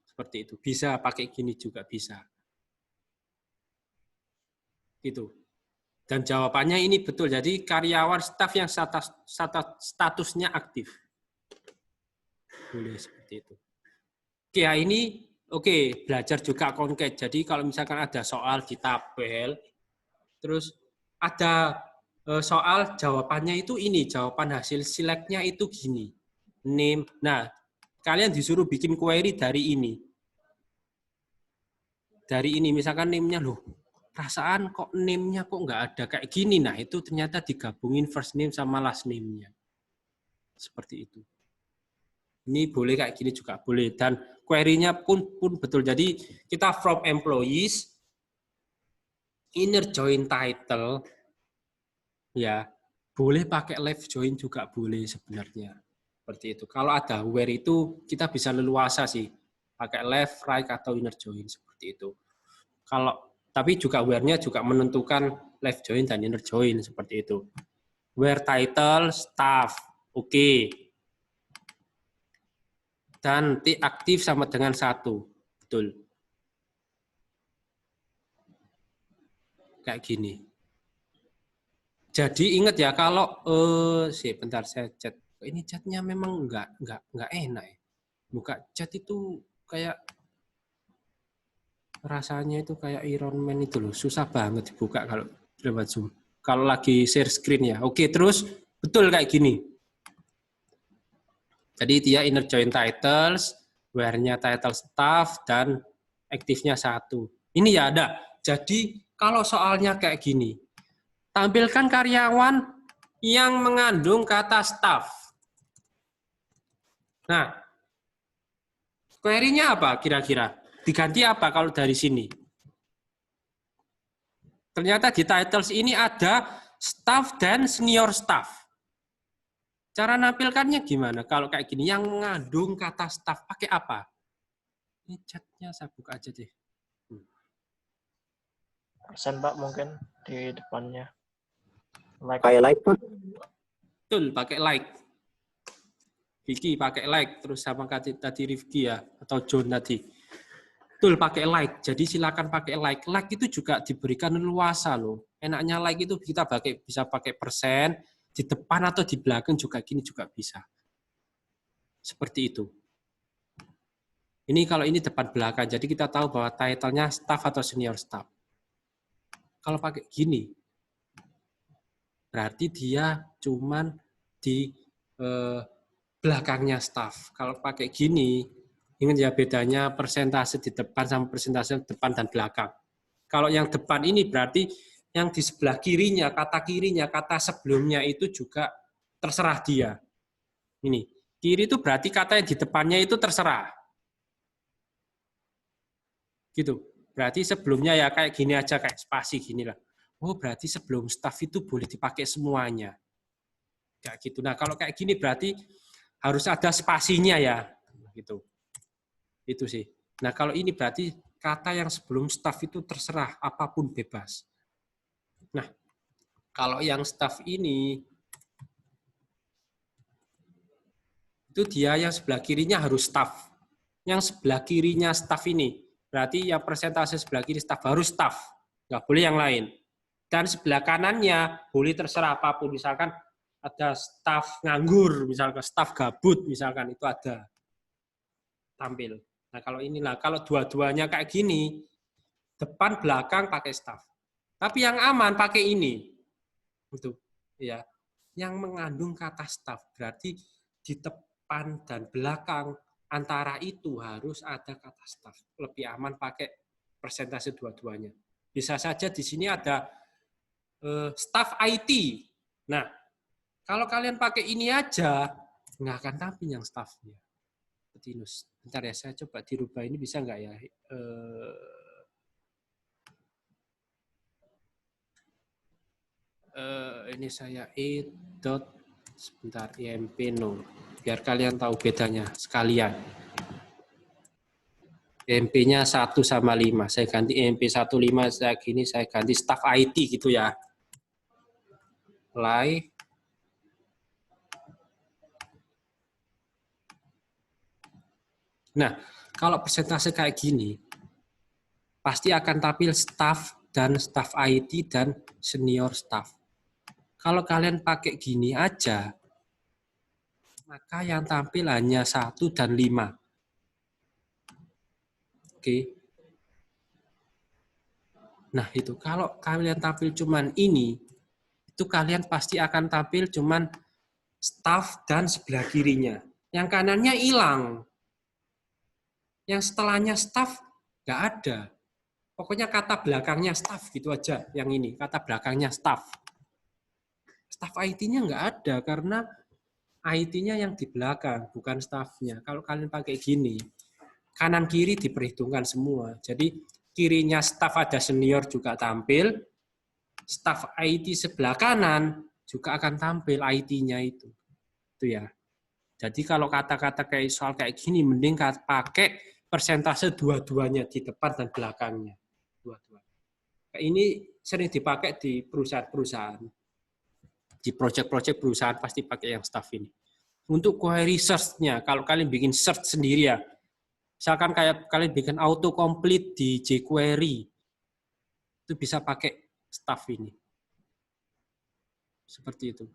Seperti itu. Bisa pakai gini juga bisa. Gitu. Dan jawabannya ini betul. Jadi karyawan staf yang statusnya aktif. Boleh seperti itu. Oke, ya ini belajar juga concat. Jadi kalau misalkan ada soal di tabel, terus ada soal jawabannya itu ini, jawaban hasil select-nya itu gini. Name. Nah, kalian disuruh bikin query dari ini. Dari ini, misalkan name-nya, loh, perasaan kok name-nya kok nggak ada kayak gini. Nah, itu ternyata digabungin first name sama last name-nya. Seperti itu. Ini boleh kayak gini juga, boleh. Dan query-nya pun betul. Jadi, kita from employees, inner join title, ya, boleh pakai left join juga boleh sebenarnya. Seperti itu. Kalau ada where itu kita bisa leluasa sih. Pakai left, right, atau inner join seperti itu. Tapi juga where-nya juga menentukan left join dan inner join seperti itu. Where title, staff. Oke. Dan T aktif sama dengan 1. Betul. Kayak gini. Jadi ingat ya kalau bentar saya chat. Ini chatnya memang nggak enak ya. Buka chat itu kayak rasanya itu kayak Iron Man itu loh, susah banget dibuka kalau lewat Zoom. Kalau lagi share screen ya. Oke, terus betul kayak gini. Jadi dia inner join titles, where-nya title staff dan aktifnya 1. Ini ya ada. Jadi kalau soalnya kayak gini, tampilkan karyawan yang mengandung kata staff. Nah, query-nya apa kira-kira? Diganti apa kalau dari sini? Ternyata di titles ini ada staff dan senior staff. Cara nampilkannya gimana? Kalau kayak gini, yang mengandung kata staff, pakai apa? Ini chatnya saya buka aja deh. Persen Pak mungkin di depannya. Like. Kayak like Pak. Betul, pakai like. Vicky pakai like, terus sama tadi Rifki ya, atau John tadi. Betul, pakai like. Jadi silakan pakai like. Like itu juga diberikan leluasa loh. Enaknya like itu kita bisa pakai persen, di depan atau di belakang juga gini juga bisa. Seperti itu. Ini kalau ini depan belakang, jadi kita tahu bahwa title-nya staff atau senior staff. Kalau pakai gini, berarti dia cuman di belakangnya staff. Kalau pakai gini, ingat ya bedanya persentase di depan sama persentase depan dan belakang. Kalau yang depan ini berarti yang di sebelah kirinya, kata sebelumnya itu juga terserah dia. Ini, kiri itu berarti kata yang di depannya itu terserah. Gitu. Berarti sebelumnya ya kayak gini aja, kayak spasi gini lah. Oh, berarti sebelum staff itu boleh dipakai semuanya. Kayak gitu. Nah, kalau kayak gini berarti harus ada spasinya ya. Gitu. Itu sih. Nah, kalau ini berarti kata yang sebelum staff itu terserah, apapun bebas. Nah, kalau yang staff ini, itu dia yang sebelah kirinya harus staff. Yang sebelah kirinya staff ini, berarti yang persentase sebelah kiri staff harus staff. Nggak boleh yang lain. Dan sebelah kanannya boleh terserah apapun. Misalkan ada staff nganggur, misalkan staff gabut, misalkan itu ada tampil. Nah, kalau inilah, kalau dua-duanya kayak gini, depan belakang pakai staff. Tapi yang aman pakai ini. Itu ya. Yang mengandung kata staff berarti di depan dan belakang antara itu harus ada kata staff. Lebih aman pakai persentase dua-duanya. Bisa saja di sini ada staff IT. Nah, kalau kalian pakai ini aja, nggak akan tampil yang staffnya. Betinus. Bentar ya, saya coba dirubah ini bisa nggak ya? Ini saya sebentar IMP 0 biar kalian tahu bedanya sekalian. IMP-nya 1 sama 5. Saya ganti IMP 15 saya ganti staff IT gitu ya. Mulai. Nah, kalau persentase kayak gini pasti akan tampil staff dan staff IT dan senior staff. Kalau kalian pakai gini aja, maka yang tampil hanya 1 dan 5. Oke. Nah, itu kalau kalian tampil cuman ini, itu kalian pasti akan tampil cuman staff dan sebelah kirinya. Yang kanannya hilang. Yang setelahnya staff nggak ada. Pokoknya kata belakangnya staff gitu aja. Yang ini, kata belakangnya staff. Staff IT-nya nggak ada karena IT-nya yang di belakang, bukan staff-nya. Kalau kalian pakai gini, kanan kiri diperhitungkan semua. Jadi kirinya staff ada senior juga tampil, staff IT sebelah kanan juga akan tampil IT-nya itu. Itu ya. Jadi kalau kata-kata kayak soal kayak gini, mending pakai persentase dua-duanya di depan dan belakangnya. Dua-duanya. Ini sering dipakai di perusahaan-perusahaan. Di project-project perusahaan pasti pakai yang staff ini. Untuk query search-nya, kalau kalian bikin search sendiri ya, misalkan kayak kalian bikin autocomplete di jQuery, itu bisa pakai staff ini. Seperti itu.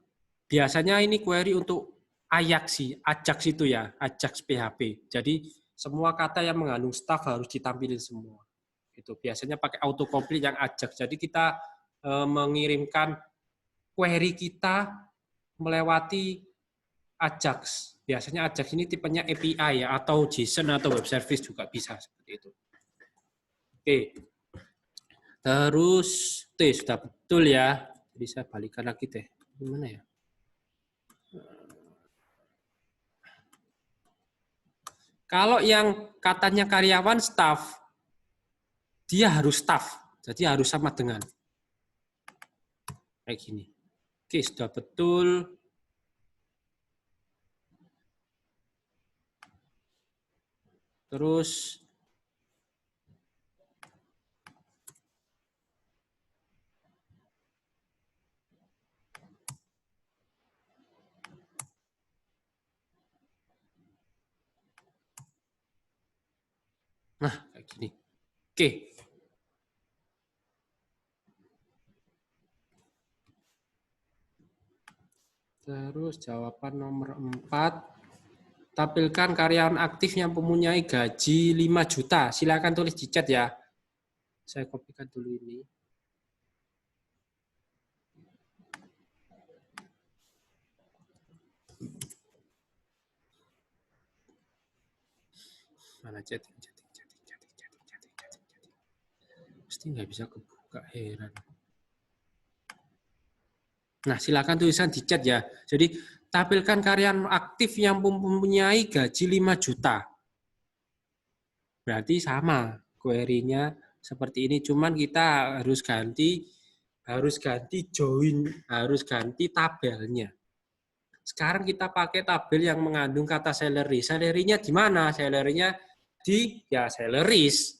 Biasanya ini query untuk Ajax itu ya, Ajax PHP. Jadi semua kata yang mengandung staff harus ditampilin semua. Itu biasanya pakai autocomplete yang Ajax. Jadi kita mengirimkan query kita melewati Ajax. Biasanya Ajax ini tipenya API ya, atau JSON atau web service juga bisa seperti itu. Oke. Terus sudah betul ya. Jadi saya balikan lagi deh. Gimana ya? Kalau yang katanya karyawan staff, dia harus staff. Jadi harus sama dengan kayak gini. Oke, sudah betul. Terus nah, kayak gini. Oke. Terus jawaban nomor 4. Tampilkan karyawan aktif yang mempunyai gaji 5 juta. Silakan tulis di chat ya. Saya kopikan dulu ini. Mana chatting. Pasti nggak bisa kebuka, heran. Nah, silakan tulisan di chat ya. Jadi, tampilkan karyawan aktif yang mempunyai gaji 5 juta. Berarti sama query-nya seperti ini, cuman kita harus ganti join, harus ganti tabelnya. Sekarang kita pakai tabel yang mengandung kata salary. Salary-nya di mana? Salary-nya di ya salaries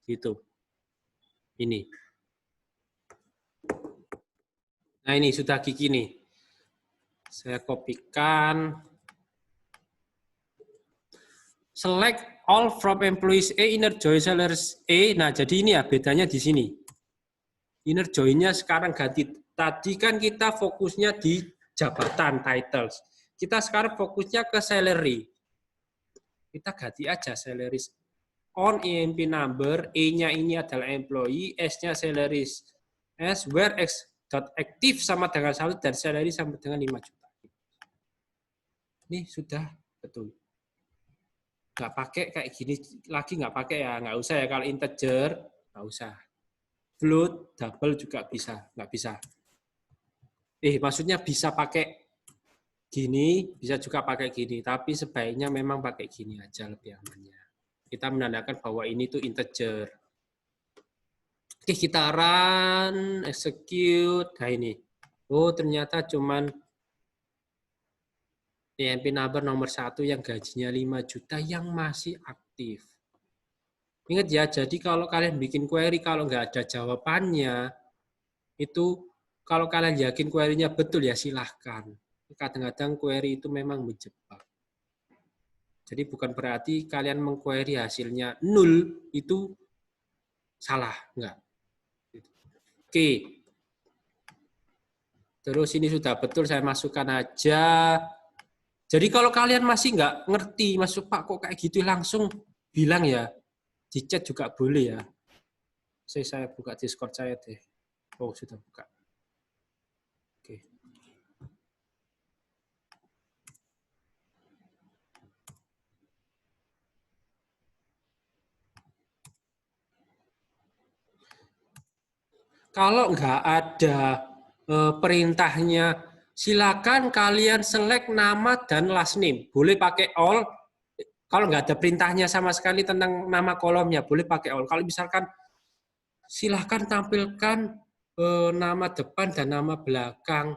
gitu. Ini. Nah, ini sudah Kiki nih. Saya kopikan. Select all from employees A, inner join salaries A. Nah, jadi ini ya bedanya di sini. Inner join-nya sekarang ganti. Tadi kan kita fokusnya di jabatan, titles. Kita sekarang fokusnya ke salary. Kita ganti aja salaries. On IMP number, E-nya ini adalah employee, S-nya salaries. S where X dot active sama dengan 1 dan salary sama dengan 5 juta. Ini sudah betul. Nggak pakai kayak gini lagi, nggak pakai ya, nggak usah ya. Kalau integer nggak usah. Float, double juga bisa, nggak bisa. Maksudnya bisa pakai gini, bisa juga pakai gini, tapi sebaiknya memang pakai gini aja lebih amannya. Kita menandakan bahwa ini tuh integer. Oke, kita run, execute. Nah ini. Oh, ternyata cuman PNP number nomor 1 yang gajinya 5 juta yang masih aktif. Ingat ya, jadi kalau kalian bikin query, kalau nggak ada jawabannya, itu kalau kalian yakin query-nya betul ya silahkan. Kadang-kadang query itu memang menjebak. Jadi bukan berarti kalian mengquery hasilnya 0 itu salah, enggak. Oke. Terus ini sudah betul, saya masukkan aja. Jadi kalau kalian masih nggak ngerti, masuk Pak kok kayak gitu, langsung bilang ya. Di chat juga boleh ya. Saya buka Discord saya deh. Oh, sudah buka. Oke. Kalau nggak ada perintahnya, silakan kalian select nama dan last name. Boleh pakai all. Kalau nggak ada perintahnya sama sekali tentang nama kolomnya, boleh pakai all. Kalau misalkan silahkan tampilkan nama depan dan nama belakang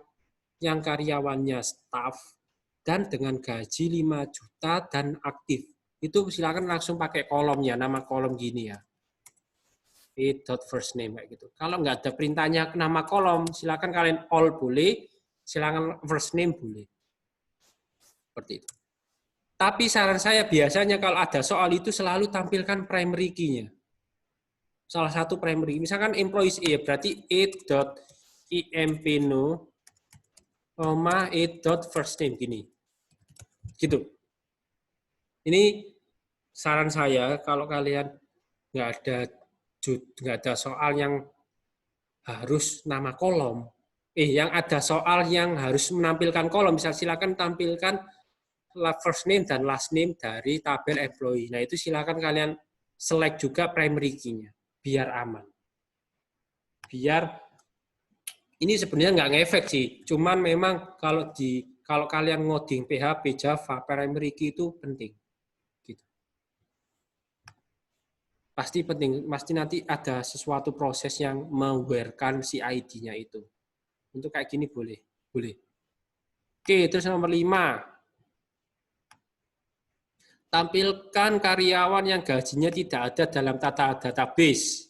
yang karyawannya staff dan dengan gaji 5 juta dan aktif. Itu silakan langsung pakai kolomnya, nama kolom gini ya. First name kayak gitu. Kalau nggak ada perintahnya nama kolom, silakan kalian all boleh, silakan first name boleh. Seperti itu. Tapi saran saya biasanya kalau ada soal itu selalu tampilkan primary key-nya. Salah satu primary, misalkan employees A, berarti a.empno, a.first name gini. Gitu. Ini saran saya kalau kalian nggak ada soal yang harus nama kolom. Yang ada soal yang harus menampilkan kolom, bisa silakan tampilkan first name dan last name dari tabel employee. Nah, itu silakan kalian select juga primary key-nya, biar aman. Biar ini sebenarnya nggak ngefek sih, cuman memang kalau kalian ngoding PHP, Java, primary key itu penting. Pasti penting, pasti nanti ada sesuatu proses yang menggunakan si ID-nya itu. Untuk kayak gini boleh. Oke, terus nomor 5. Tampilkan karyawan yang gajinya tidak ada dalam database.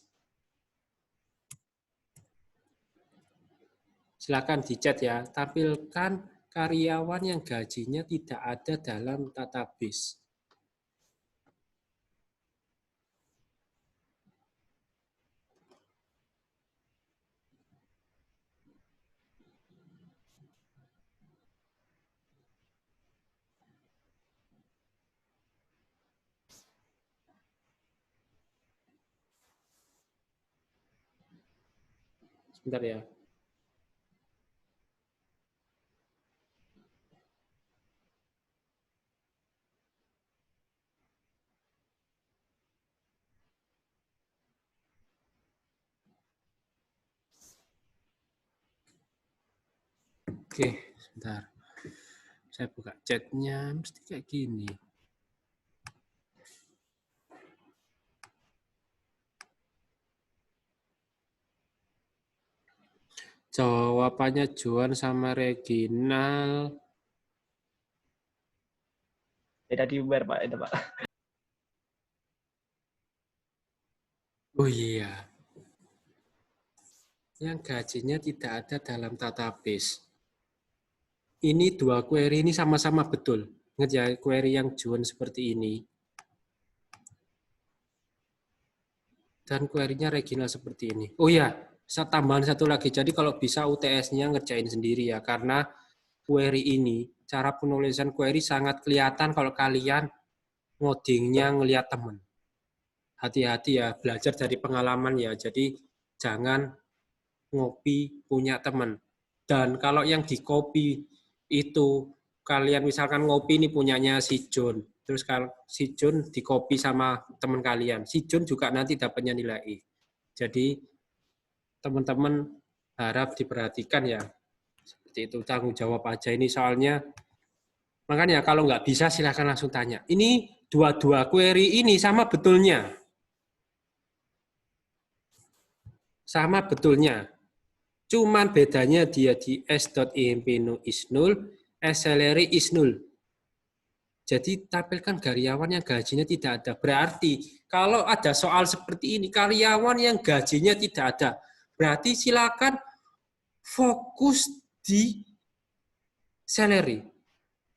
Silakan di chat ya. Tampilkan karyawan yang gajinya tidak ada dalam database. Sebentar ya. Oke, sebentar. Saya buka chatnya, mesti kayak gini. Jawabannya Joan sama Reginal. Beda di Uber, Pak, itu, Pak. Oh iya. Yang gajinya tidak ada dalam database. Ini dua query ini sama-sama betul. Ingat ya, query yang Joan seperti ini. Dan query-nya Reginal seperti ini. Oh iya, saya tambahan satu lagi. Jadi kalau bisa UTS-nya ngerjain sendiri ya. Karena query ini, cara penulisan query sangat kelihatan kalau kalian ngodingnya ngelihat teman. Hati-hati ya, belajar dari pengalaman ya. Jadi jangan ngopi punya teman. Dan kalau yang di copy itu kalian misalkan ngopi ini punyanya si John, terus kalau si John di copy sama teman kalian, si John juga nanti dapatnya nilai E. Jadi teman-teman harap diperhatikan ya, seperti itu, tanggung jawab aja ini soalnya. Makanya kalau nggak bisa silahkan langsung tanya. Ini dua-dua query ini sama betulnya. Sama betulnya. Cuman bedanya dia di s.emp is null, s-salary is null. Jadi tampilkan karyawan yang gajinya tidak ada. Berarti kalau ada soal seperti ini, karyawan yang gajinya tidak ada, berarti silakan fokus di salary.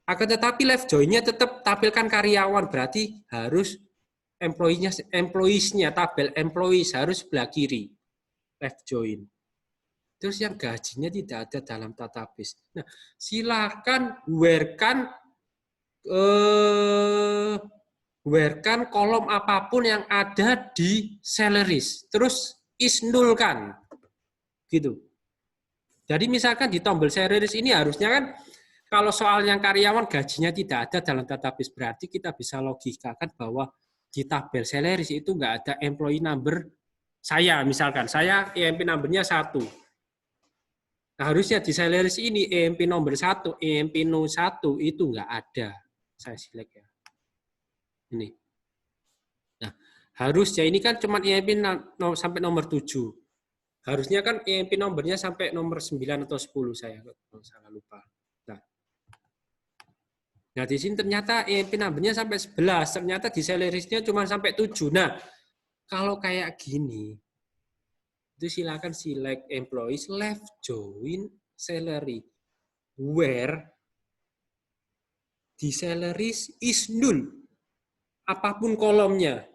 Akan tetapi left join-nya tetap tampilkan karyawan, berarti harus employees-nya, tabel employees harus sebelah kiri, left join. Terus yang gajinya tidak ada dalam database. Nah, silakan where-kan kolom apapun yang ada di salaries. Terus is null kan. Gitu. Jadi misalkan di tombol salaries ini harusnya kan kalau soal yang karyawan gajinya tidak ada dalam database, berarti kita bisa logikakan bahwa di tabel salaries itu nggak ada employee number saya, misalkan. Saya EMP number-nya 1. Nah, harusnya di salaries ini EMP nomor 1, EMP 01 itu nggak ada. Saya select ya. Ini. Nah, harusnya ini kan cuma EMP sampai nomor 7. Harusnya kan EMP nomornya sampai nomor 9 atau 10 saya kalau salah lupa. Nah, di sini ternyata EMP number-nya sampai 11, ternyata di salaries-nya cuma sampai 7. Nah, kalau kayak gini, itu silakan select employees, left join salary, where the salaries is null. Apapun kolomnya.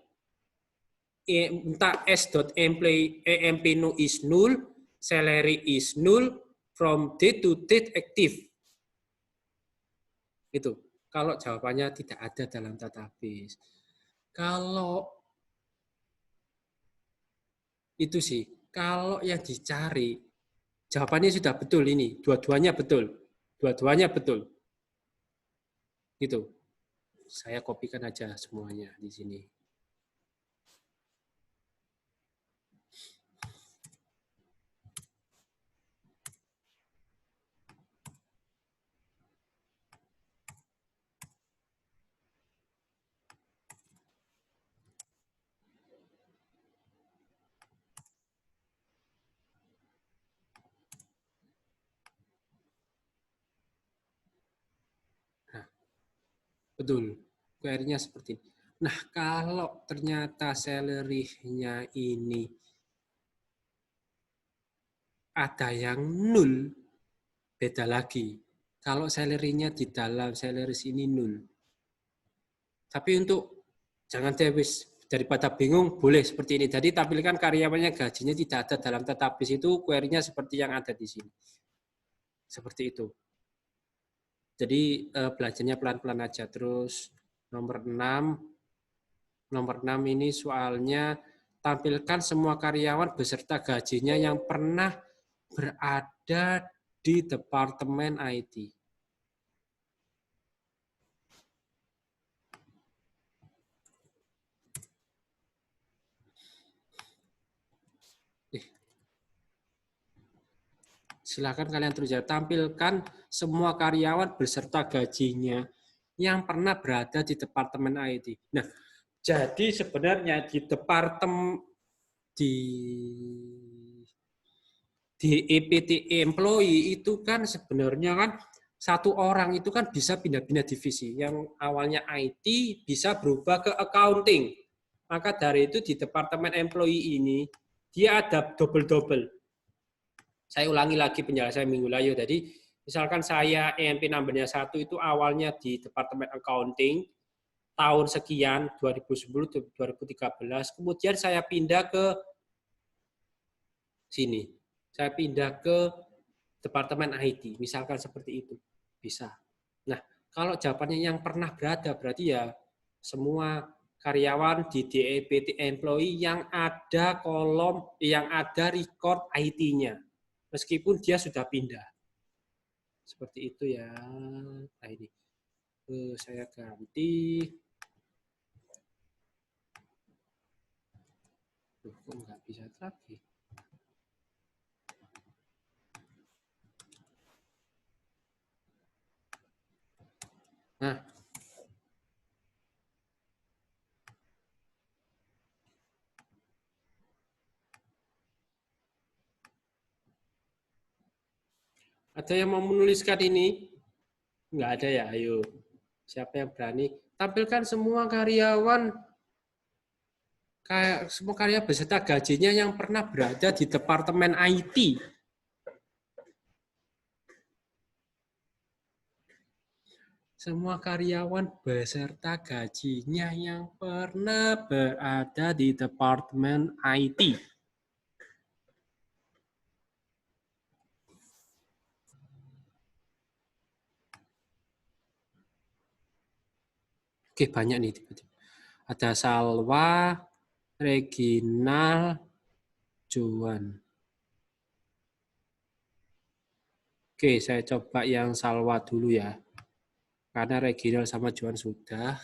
Entah s.emp no is null, salary is null, from date to date active. Itu. Kalau jawabannya tidak ada dalam database. Kalau itu sih, kalau yang dicari, jawabannya sudah betul ini. Dua-duanya betul. Dua-duanya betul. Gitu. Saya kopikan aja semuanya di sini. Betul, query-nya seperti ini. Nah, kalau ternyata salary-nya ini ada yang nul, beda lagi. Kalau salary-nya di dalam salaries ini nul. Tapi untuk, jangan daripada bingung, boleh seperti ini. Jadi tampilkan karyawannya gajinya tidak ada dalam database itu, query-nya seperti yang ada di sini. Seperti itu. Jadi belajarnya pelan-pelan aja. Terus nomor 6 ini soalnya tampilkan semua karyawan beserta gajinya yang pernah berada di Departemen IT. Silakan kalian terus ya, tampilkan semua karyawan beserta gajinya yang pernah berada di Departemen IT. Nah, jadi sebenarnya di departemen di EPT employee itu kan sebenarnya kan satu orang itu kan bisa pindah-pindah divisi. Yang awalnya IT bisa berubah ke accounting. Maka dari itu di Departemen employee ini dia ada double-double. Saya ulangi lagi penjelasan minggu lalu. Jadi misalkan saya EMP number-nya 1 itu awalnya di Departemen Accounting tahun sekian 2010 2013, kemudian saya pindah ke sini. Saya pindah ke Departemen IT, misalkan seperti itu. Bisa. Nah, kalau jawabannya yang pernah berada berarti ya semua karyawan di DEPT employee yang ada kolom yang ada record IT-nya. meskipun dia sudah pindah. Seperti itu ya. Nah ini saya ganti. Loh, kok nggak bisa lagi? Nah, ada yang mau menuliskan ini? Nggak ada ya? Ayo. Siapa yang berani? Tampilkan semua karyawan, semua karya beserta gajinya yang pernah berada di Departemen IT. Semua karyawan beserta gajinya yang pernah berada di Departemen IT. Oke, banyak nih. Ada Salwa, Reginal, Joan. Oke, saya coba yang Salwa dulu ya. Karena Reginal sama Joan sudah.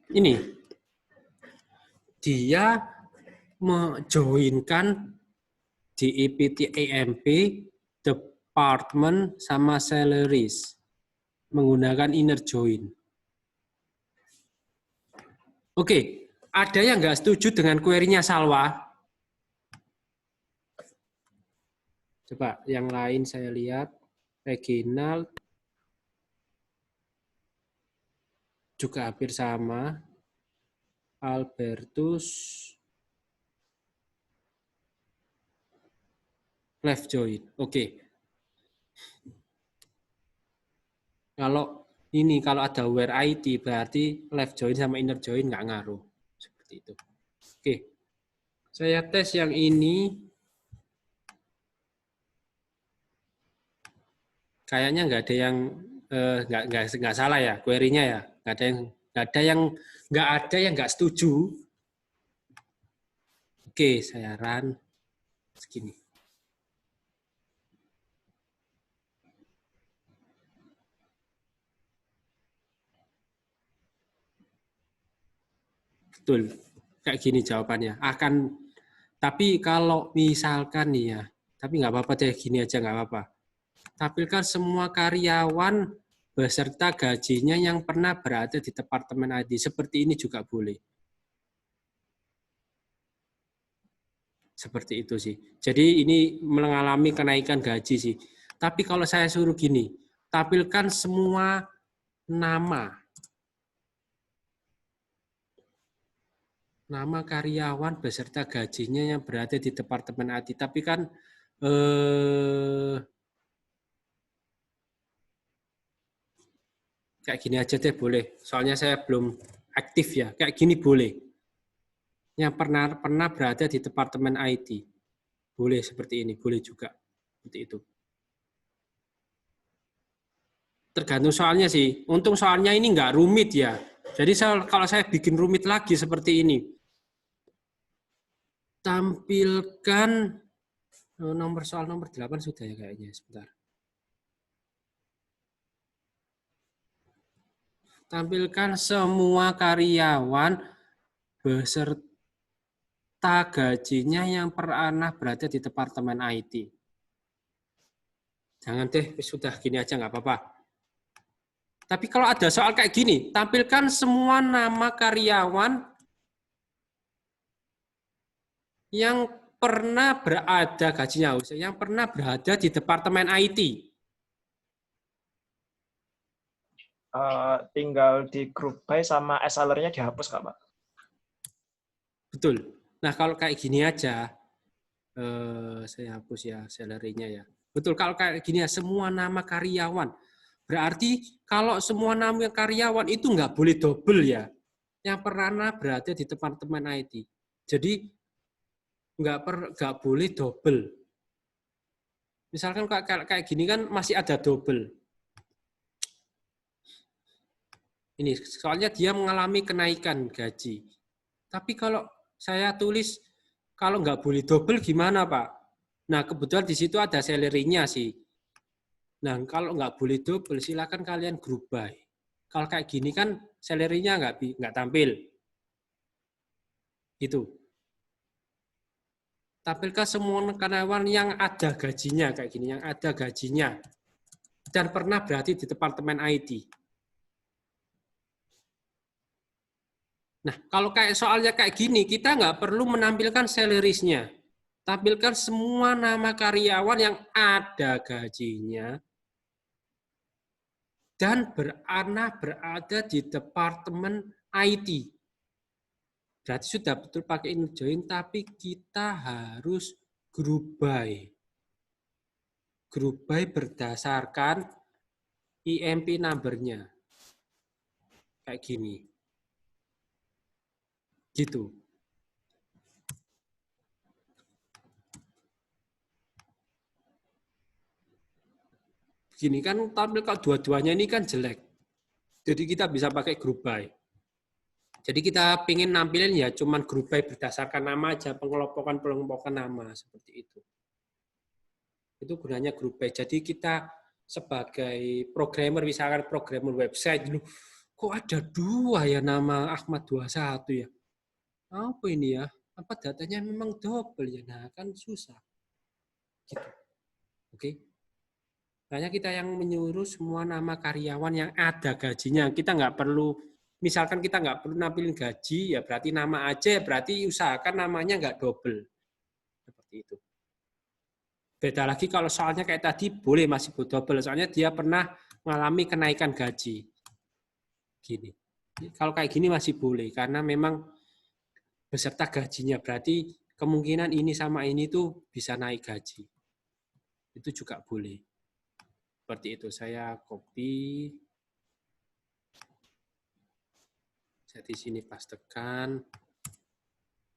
Ini. Dia menjoinkan di EPT-AMP, Department, sama Salaries. Menggunakan inner join. Oke, ada yang nggak setuju dengan query-nya Salwa? Coba yang lain saya lihat. Reginald juga hampir sama. Albertus left join. Oke. Kalau ada where IT berarti left join sama inner join nggak ngaruh. Seperti itu. Oke. Saya tes yang ini. Kayaknya nggak ada yang nggak salah ya query-nya ya. Nggak ada yang nggak setuju. Oke, saya run segini. Betul, kayak gini jawabannya. Tapi kalau misalkan nih ya, tapi nggak apa-apa deh, gini aja nggak apa-apa. Tampilkan semua karyawan beserta gajinya yang pernah berada di Departemen IT. Seperti ini juga boleh. Seperti itu sih. Jadi ini mengalami kenaikan gaji sih. Tapi kalau saya suruh gini, tampilkan semua nama karyawan beserta gajinya yang berada di Departemen IT. Tapi kan kayak gini aja deh boleh. Soalnya saya belum aktif ya. Kayak gini boleh. Yang pernah berada di Departemen IT. Boleh seperti ini, boleh juga. Seperti itu. Tergantung soalnya sih. Untung soalnya ini nggak rumit ya. Jadi kalau saya bikin rumit lagi seperti ini. Tampilkan soal nomor 8 sudah ya kayaknya. Sebentar. Tampilkan semua karyawan beserta gajinya yang pernah berada di Departemen IT. Jangan deh, sudah gini aja nggak apa-apa. Tapi kalau ada soal kayak gini, tampilkan semua nama karyawan yang pernah berada gajinya, yang pernah berada di Departemen IT. Tinggal di group by sama salary-nya dihapus nggak, Pak? Betul. Nah, kalau kayak gini aja, saya hapus ya salary-nya ya. Betul, kalau kayak gini ya, semua nama karyawan. Berarti kalau semua nama karyawan itu nggak boleh double ya. Yang pernah berada di Departemen IT. Jadi nggak boleh double. Misalkan kayak gini kan masih ada double. Ini soalnya dia mengalami kenaikan gaji. Tapi kalau saya tulis kalau nggak boleh double gimana Pak? Nah, kebetulan di situ ada salary-nya sih. Nah, kalau nggak boleh double, silakan kalian group by. Kalau kayak gini kan salary-nya nggak tampil. Gitu. Tampilkan semua karyawan yang ada gajinya kayak gini, yang ada gajinya dan pernah berarti di departemen IT. Nah, kalau kayak soalnya kayak gini, kita nggak perlu menampilkan salaries-nya. Tampilkan semua nama karyawan yang ada gajinya dan berada di departemen IT. Berarti sudah betul pakai inner join, tapi kita harus group by. Group by berdasarkan IMP number-nya. Kayak gini. Gitu. Gini kan tampil kalau dua-duanya ini kan jelek. Jadi kita bisa pakai group by. Jadi kita ingin nampilin ya cuman group by berdasarkan nama aja, pengelompokan nama seperti itu. Itu gunanya group by. Jadi kita sebagai programmer, misalkan programmer website, kok ada dua ya nama Ahmad 21 ya? Apa ini ya? Apa datanya memang double ya? Nah, kan susah. Gitu. Oke. Makanya kita yang menyuruh semua nama karyawan yang ada gajinya. Kita nggak perlu, misalkan kita nggak perlu nampilin gaji, ya berarti nama aja, berarti usahakan namanya nggak double. Seperti itu. Beda lagi kalau soalnya kayak tadi, boleh masih double. Soalnya dia pernah mengalami kenaikan gaji. Gini. Kalau kayak gini masih boleh, karena memang beserta gajinya. Berarti kemungkinan ini sama ini tuh bisa naik gaji. Itu juga boleh. Seperti itu, saya copy. Saya di sini pastekan.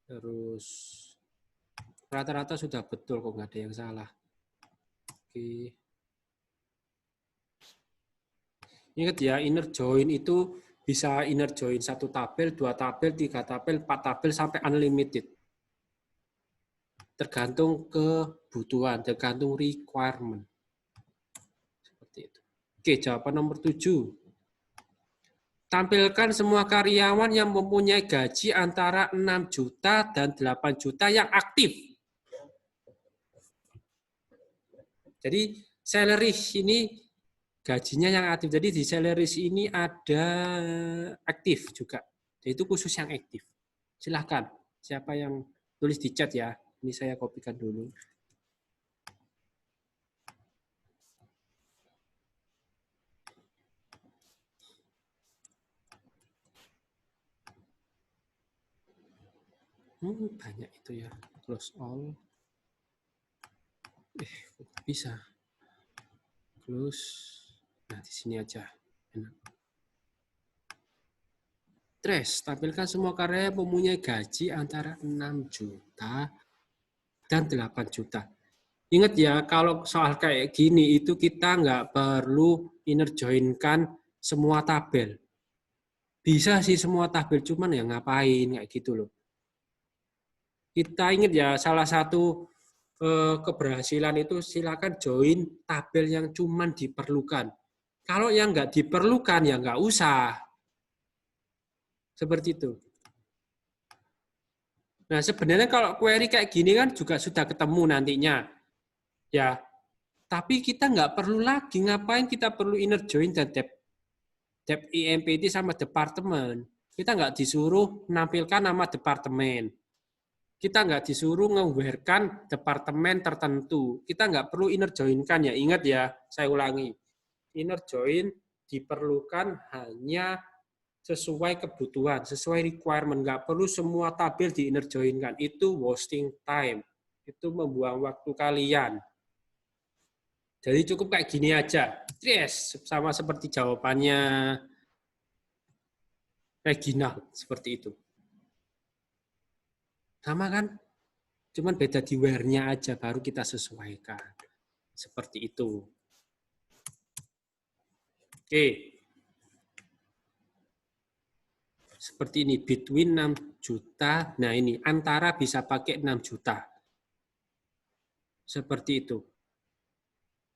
Terus rata-rata sudah betul kok, nggak ada yang salah. Oke. Ingat ya, inner join itu bisa inner join 1 tabel, 2 tabel, 3 tabel, 4 tabel, sampai unlimited. Tergantung kebutuhan, tergantung requirement. Oke, jawaban nomor 7. Tampilkan semua karyawan yang mempunyai gaji antara 6 juta dan 8 juta yang aktif. Jadi, salaries ini gajinya yang aktif. Jadi, di salaries ini ada aktif juga. Jadi, itu khusus yang aktif. Silahkan, siapa yang tulis di chat ya. Ini saya kopikan dulu. Banyak itu ya. Close all. Bisa. Close. Nah, di sini aja. Trash. Tampilkan semua karya mempunyai gaji antara 6 juta dan 8 juta. Ingat ya, kalau soal kayak gini itu kita nggak perlu inner join-kan semua tabel. Bisa sih semua tabel, cuman ya ngapain kayak gitu loh. Kita ingat ya, salah satu keberhasilan itu silakan join tabel yang cuman diperlukan. Kalau yang nggak diperlukan ya nggak usah. Seperti itu. Nah, sebenarnya kalau query kayak gini kan juga sudah ketemu nantinya. Ya, tapi kita nggak perlu lagi, ngapain kita perlu inner join dan tab IMPT sama departemen. Kita nggak disuruh menampilkan nama departemen. Kita nggak disuruh nge-where-kan departemen tertentu. Kita nggak perlu inner join-kan ya. Ingat ya, saya ulangi. Inner join diperlukan hanya sesuai kebutuhan, sesuai requirement. Nggak perlu semua tabel di inner join-kan. Itu wasting time. Itu membuang waktu kalian. Jadi cukup kayak gini aja. Yes, sama seperti jawabannya Regina, seperti itu. Sama kan? Cuman beda di where-nya aja, baru kita sesuaikan. Seperti itu. Oke. Seperti ini, between 6 juta. Nah ini, antara bisa pakai 6 juta. Seperti itu.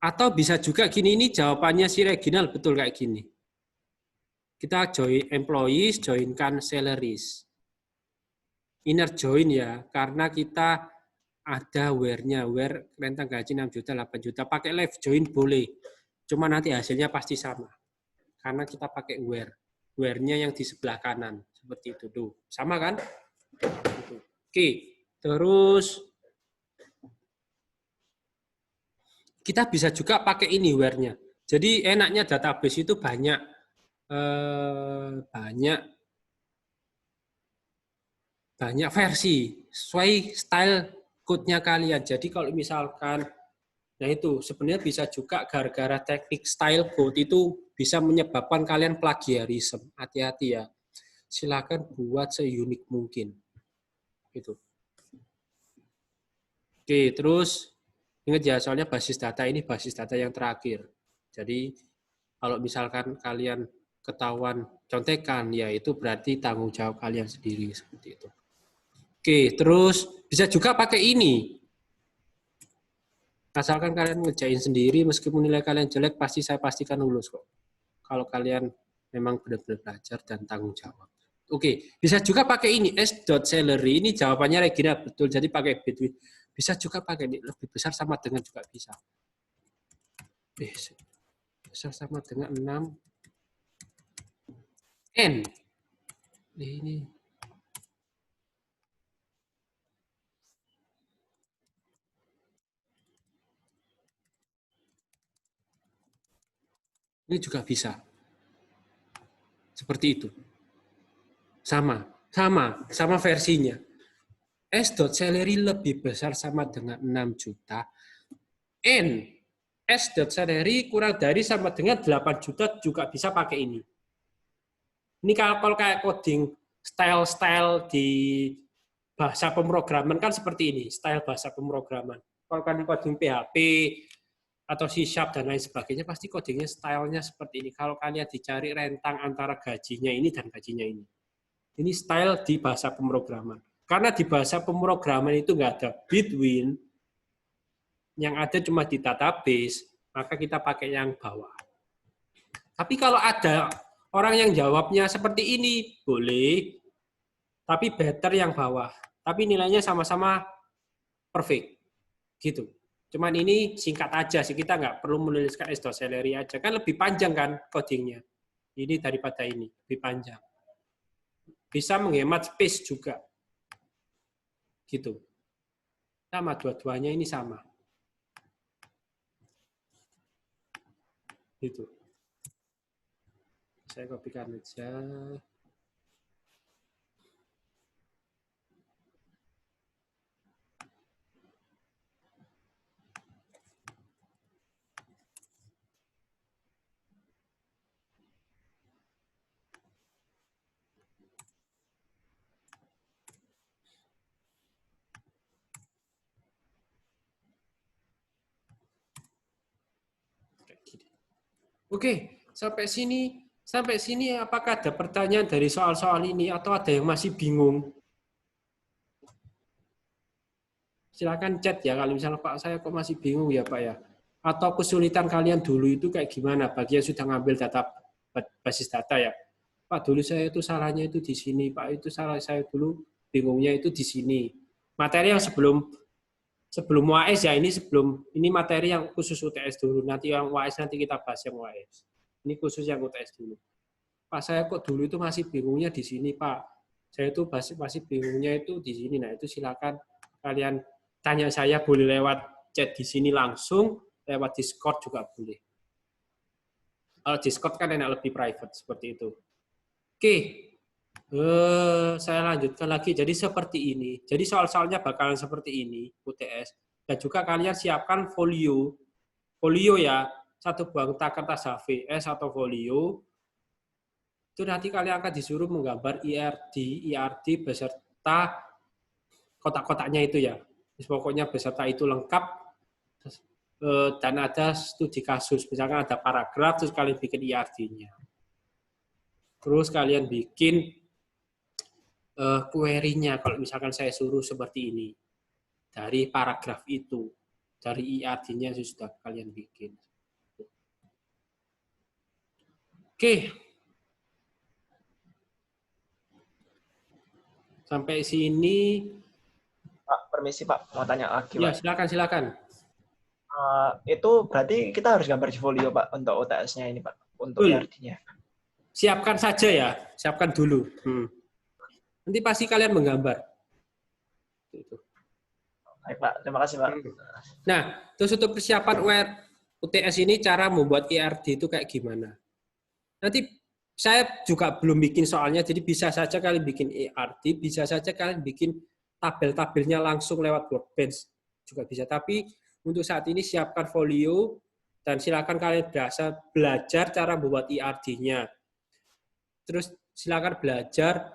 Atau bisa juga gini, ini jawabannya si Reginald betul kayak gini. Kita join employees, joinkan salaries. Inner join ya, karena kita ada where-nya, where rentang gaji 6 juta, 8 juta. Pakai left join boleh. Cuma nanti hasilnya pasti sama. Karena kita pakai where. Where-nya yang di sebelah kanan. Seperti itu. Tuh. Sama kan? Oke. Terus kita bisa juga pakai ini where-nya. Jadi enaknya database itu banyak versi sesuai style code-nya kalian. Jadi kalau misalkan, nah itu sebenarnya bisa juga gara-gara teknik style code itu bisa menyebabkan kalian plagiarisme. Hati-hati ya. Silakan buat seunik mungkin. Gitu. Oke, terus ingat ya, soalnya basis data ini basis data yang terakhir. Jadi kalau misalkan kalian ketahuan contekan, ya itu berarti tanggung jawab kalian sendiri seperti itu. Oke, terus bisa juga pakai ini. Asalkan kalian ngerjain sendiri, meskipun nilai kalian jelek, pasti saya pastikan lulus kok. Kalau kalian memang benar-benar belajar dan tanggung jawab. Oke, bisa juga pakai ini, s.salary. Ini jawabannya Regina, betul. Jadi pakai between. Bisa juga pakai ini, lebih besar sama dengan juga bisa. Besar sama dengan 6. N. Ini. Ini juga bisa. Seperti itu. Sama versinya. S.salary lebih besar sama dengan 6 juta. N. S.salary kurang dari sama dengan 8 juta juga bisa pakai ini. Ini kalau kayak coding style-style di bahasa pemrograman kan seperti ini, style bahasa pemrograman. Kalau kalian coding PHP atau C# dan lain sebagainya, pasti codingnya stylenya seperti ini. Kalau kalian dicari rentang antara gajinya ini dan gajinya ini. Ini style di bahasa pemrograman. Karena di bahasa pemrograman itu nggak ada between, yang ada cuma di database, maka kita pakai yang bawah. Tapi kalau ada orang yang jawabnya seperti ini, boleh, tapi better yang bawah. Tapi nilainya sama-sama perfect. Gitu. Cuman ini singkat aja sih, kita nggak perlu menuliskan s.salary aja. Kan lebih panjang kan codingnya. Ini daripada ini, lebih panjang. Bisa menghemat space juga. Gitu. Sama, dua-duanya ini sama. Gitu. Saya kopikan aja. Oke, sampai sini apakah ada pertanyaan dari soal-soal ini atau ada yang masih bingung? Silakan chat ya, kalau misalnya Pak saya kok masih bingung ya Pak ya. Atau kesulitan kalian dulu itu kayak gimana bagi yang sudah ngambil data basis data ya. Pak dulu saya itu salahnya itu di sini, Pak itu salah saya dulu bingungnya itu di sini. Materi yang sebelum UAS ya, ini materi yang khusus UTS dulu. Nanti yang UAS nanti kita bahas yang UAS. Ini khusus yang UTS dulu. Pak saya kok dulu itu masih bingungnya di sini Pak. Saya itu masih bingungnya itu di sini. Nah itu silakan kalian tanya saya, boleh lewat chat di sini langsung, lewat Discord juga boleh. Kalau Discord kan enak lebih private seperti itu. Oke. Saya lanjutkan lagi. Jadi seperti ini. Jadi soal-soalnya bakalan seperti ini UTS. Dan juga kalian siapkan folio. Folio ya, satu buah kertas HVS atau folio. Itu nanti kalian akan disuruh menggambar IRD beserta kotak-kotaknya itu ya. Pokoknya beserta itu lengkap. Dan ada studi kasus. Misalkan ada paragraf, terus kalian bikin IRD-nya. Terus kalian bikin query-nya, kalau misalkan saya suruh seperti ini, dari paragraf itu. dari IAD-nya sudah kalian bikin. Oke. Sampai sini. Pak, permisi Pak, mau tanya lagi Ya, Pak. silakan. Itu berarti kita harus gambar di folio Pak untuk UTS-nya ini Pak, untuk Betul. IRD-nya. Siapkan saja ya, siapkan dulu. Nanti pasti kalian menggambar. Itu. Baik Pak, terima kasih Pak. Nah, terus untuk persiapan UTS ini cara membuat IRD itu kayak gimana? Nanti saya juga belum bikin soalnya, jadi bisa saja kalian bikin IRD, bisa saja kalian bikin tabel-tabelnya langsung lewat Workbench juga bisa. Tapi untuk saat ini siapkan folio dan silakan kalian belajar cara membuat IRD-nya. Terus silakan belajar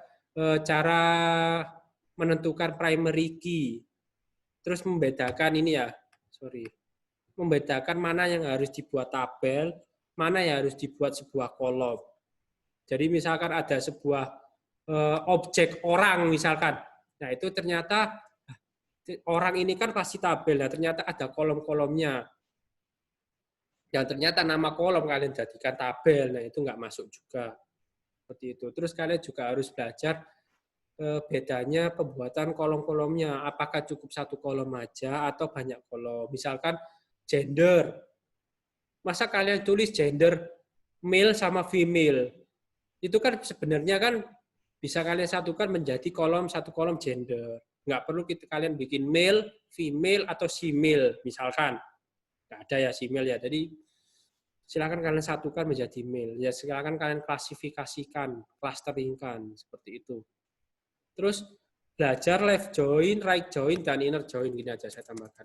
cara menentukan primary key. Terus membedakan ini ya, membedakan mana yang harus dibuat tabel, mana yang harus dibuat sebuah kolom. Jadi misalkan ada sebuah objek orang misalkan, nah itu ternyata orang ini kan pasti tabel, nah ternyata ada kolom-kolomnya. Dan ternyata nama kolom kalian jadikan tabel, nah itu nggak masuk juga. Seperti itu. Terus kalian juga harus belajar bedanya pembuatan kolom-kolomnya. Apakah cukup satu kolom aja atau banyak kolom. Misalkan gender. Masa kalian tulis gender male sama female? Itu kan sebenarnya kan bisa kalian satukan menjadi satu kolom gender. Nggak perlu kalian bikin male, female, atau simil misalkan. Nggak ada ya simil ya. Jadi silakan kalian satukan menjadi male. Ya silakan kalian klasifikasikan, clusteringkan seperti itu. Terus belajar left join, right join, dan inner join. Gini aja saya tambahkan.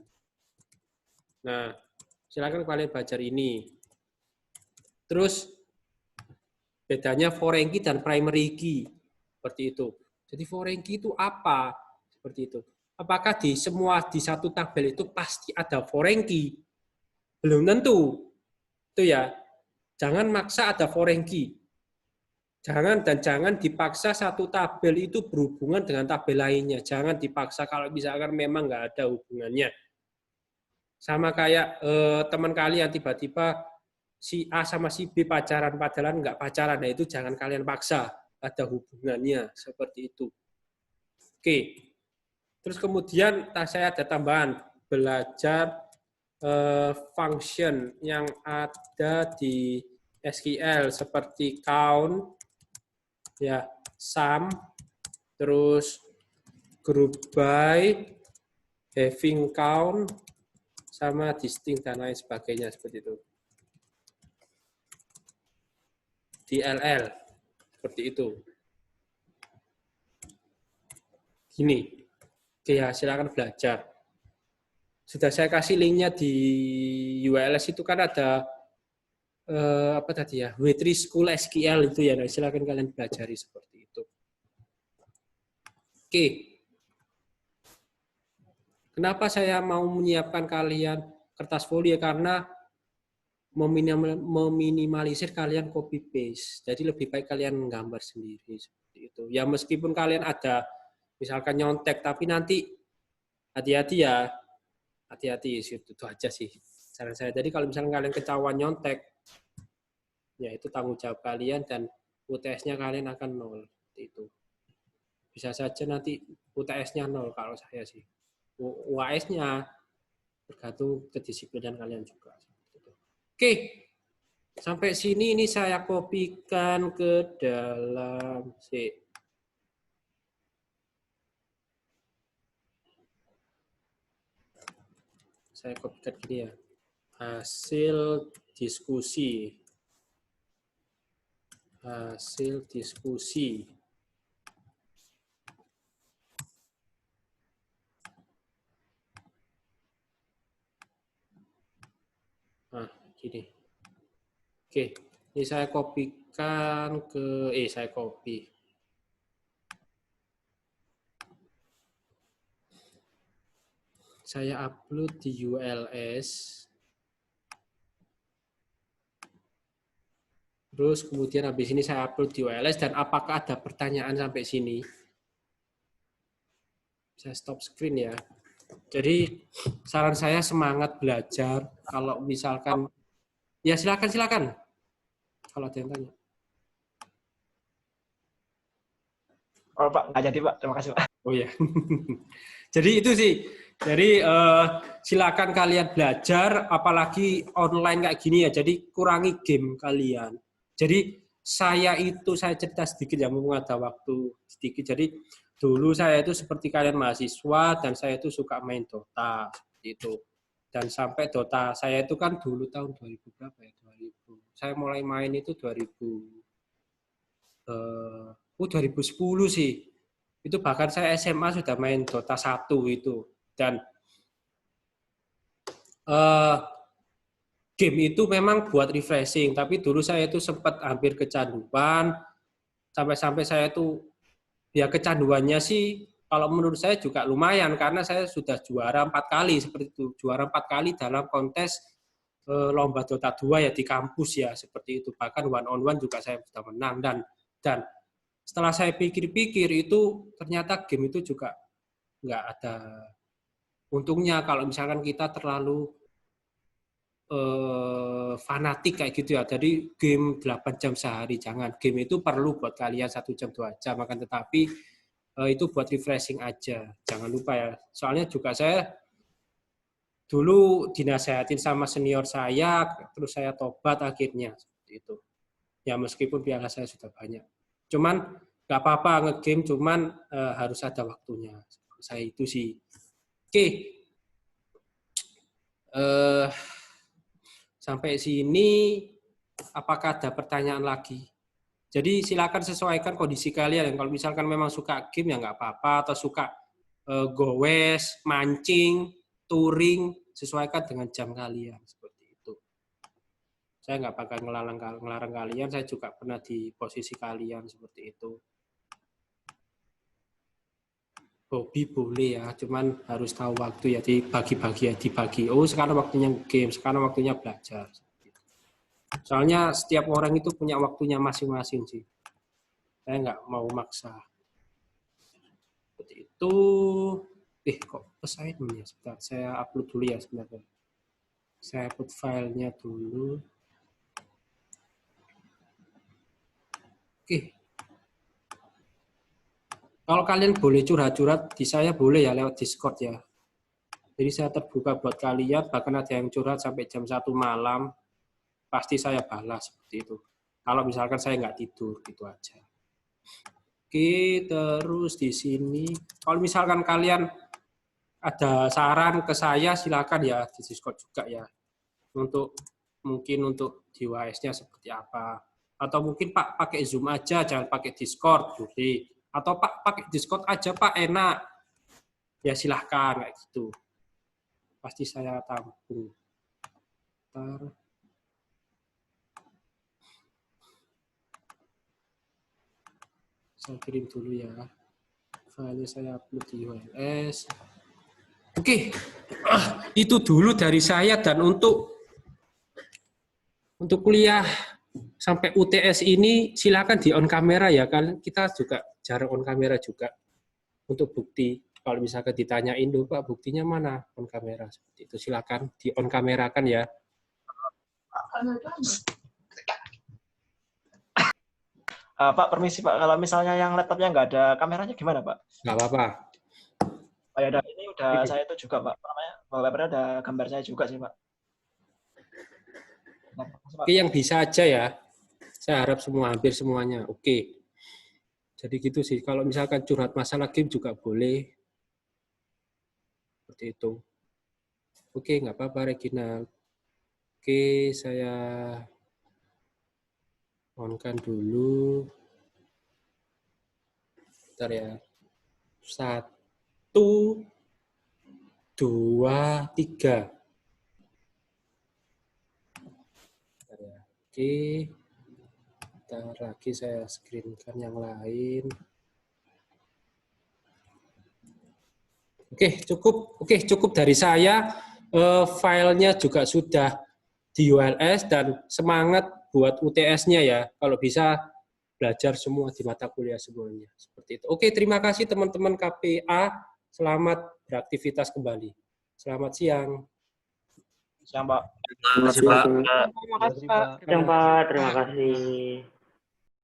Nah, silakan kalian belajar ini. Terus bedanya foreign key dan primary key. Seperti itu. Jadi foreign key itu apa? Seperti itu. Apakah di satu tabel itu pasti ada foreign key? Belum tentu. Itu ya. Jangan maksa ada foreign key. Jangan dipaksa satu tabel itu berhubungan dengan tabel lainnya. Jangan dipaksa kalau misalkan memang nggak ada hubungannya. Sama kayak teman kalian tiba-tiba si A sama si B pacaran, padahal nggak pacaran. Nah itu jangan kalian paksa. Ada hubungannya. Seperti itu. Oke. Terus kemudian saya ada tambahan. Belajar function yang ada di SQL seperti count, ya, sum, terus group by, having count, sama distinct dan lain sebagainya seperti itu. DLL seperti itu. Gini, oke ya silakan belajar. Sudah saya kasih linknya di ULS itu kan ada apa tadi ya, W3 School SQL itu ya, nah, silakan kalian pelajari seperti itu. Oke. Kenapa saya mau menyiapkan kalian kertas folio? Karena meminimalisir kalian copy paste. Jadi lebih baik kalian menggambar sendiri seperti itu. Ya meskipun kalian ada misalkan nyontek, tapi nanti hati-hati ya. Hati-hati, itu aja sih saran saya. Jadi kalau misalnya kalian ketahuan nyontek, ya itu tanggung jawab kalian dan UTS-nya kalian akan 0. Itu. Bisa saja nanti UTS-nya 0 kalau saya sih. UAS-nya tergantung kedisiplinan kalian juga. Oke, sampai sini ini saya kopikan ke dalam saya kopikan gini ya, hasil diskusi. Nah, gini. Oke, ini saya kopikan ke, saya copy. Saya upload di ULS. Terus kemudian habis ini saya upload di ULS, dan apakah ada pertanyaan sampai sini? Saya stop screen ya. Jadi saran saya semangat belajar. Kalau misalkan, ya silakan. Kalau ada yang tanya. Oh Pak, nggak jadi Pak. Terima kasih Pak. Oh ya. Jadi itu sih. Jadi silakan kalian belajar, apalagi online kayak gini ya. Jadi kurangi game kalian. Jadi saya cerita sedikit ya, mumpung ada waktu sedikit. Jadi dulu saya itu seperti kalian mahasiswa dan saya itu suka main Dota itu. Dan sampai Dota saya itu kan dulu tahun 2000 berapa ya? 2000. Saya mulai main itu 2010 sih. Itu bahkan saya SMA sudah main Dota 1 itu. Dan game itu memang buat refreshing, tapi dulu saya itu sempat hampir kecanduan, sampai saya itu, ya kecanduannya sih, kalau menurut saya juga lumayan, karena saya sudah juara 4 kali, seperti itu, juara 4 kali dalam kontes lomba Dota 2 ya di kampus ya, seperti itu, bahkan one on one juga saya sudah menang, dan setelah saya pikir-pikir itu, ternyata game itu juga nggak ada untungnya kalau misalkan kita terlalu fanatik kayak gitu ya. Jadi game 8 jam sehari, jangan. Game itu perlu buat kalian 1 jam 2 jam, akan tetapi itu buat refreshing aja. Jangan lupa ya. Soalnya juga saya dulu dinasehatin sama senior saya, terus saya tobat akhirnya seperti itu. Ya meskipun piala saya sudah banyak. Cuman nggak apa-apa nge-game, cuman harus ada waktunya. Saya itu sih. Oke. Sampai sini, apakah ada pertanyaan lagi? Jadi silakan sesuaikan kondisi kalian. Kalau misalkan memang suka game ya nggak apa-apa, atau suka gowes, mancing, touring, sesuaikan dengan jam kalian seperti itu. Saya nggak bakal ngelarang kalian. Saya juga pernah di posisi kalian seperti itu. Hobi boleh ya, cuman harus tahu waktu ya, dibagi. Oh, sekarang waktunya game, sekarang waktunya belajar. Soalnya setiap orang itu punya waktunya masing-masing sih. Saya nggak mau maksa. Seperti itu. Kok assignment ya? Sebentar, saya upload dulu ya sebentar. Saya upload filenya dulu. Oke. Kalau kalian boleh curhat-curhat di saya boleh ya lewat Discord ya. Jadi saya terbuka buat kalian, bahkan ada yang curhat sampai jam 1 malam, pasti saya balas seperti itu. Kalau misalkan saya nggak tidur, gitu aja. Oke, terus di sini, kalau misalkan kalian ada saran ke saya, silakan ya di Discord juga ya. Mungkin untuk di WS-nya seperti apa. Atau mungkin Pak pakai Zoom aja, jangan pakai Discord, boleh. Atau Pak pakai Discord aja Pak, enak. Ya silahkan kayak gitu. Pasti saya tampung. Bentar. Saya kirim dulu ya. Filenya saya upload di ULS. Oke. Itu dulu dari saya, dan untuk kuliah sampai UTS ini silakan di on kamera ya, kan kita juga jarang on kamera juga untuk bukti. Kalau misalkan ditanyain dulu Pak buktinya mana, on kamera seperti itu, silakan di on kamerakan ya. Pak, permisi Pak, kalau misalnya yang laptopnya nggak ada kameranya gimana Pak? Nggak apa-apa. Oh ya, ini udah saya itu juga Pak, wallpapernya ada gambar saya juga sih Pak. Oke, yang bisa aja ya. Saya harap hampir semuanya. Oke. Jadi gitu sih. Kalau misalkan curhat masalah game juga boleh. Seperti itu. Oke, nggak apa-apa Regina. Oke, saya on-kan dulu. Bentar ya. 1, 2, 3. Oke, bentar lagi saya screenkan yang lain. Oke, cukup dari saya. Filenya juga sudah di ULS, dan semangat buat UTS-nya ya. Kalau bisa belajar semua di mata kuliah semuanya. Seperti itu. Oke, terima kasih teman-teman KPA. Selamat beraktivitas kembali. Selamat siang. Siang, Pak. Terima kasih, Pak. Terima kasih, Pak. Terima kasih.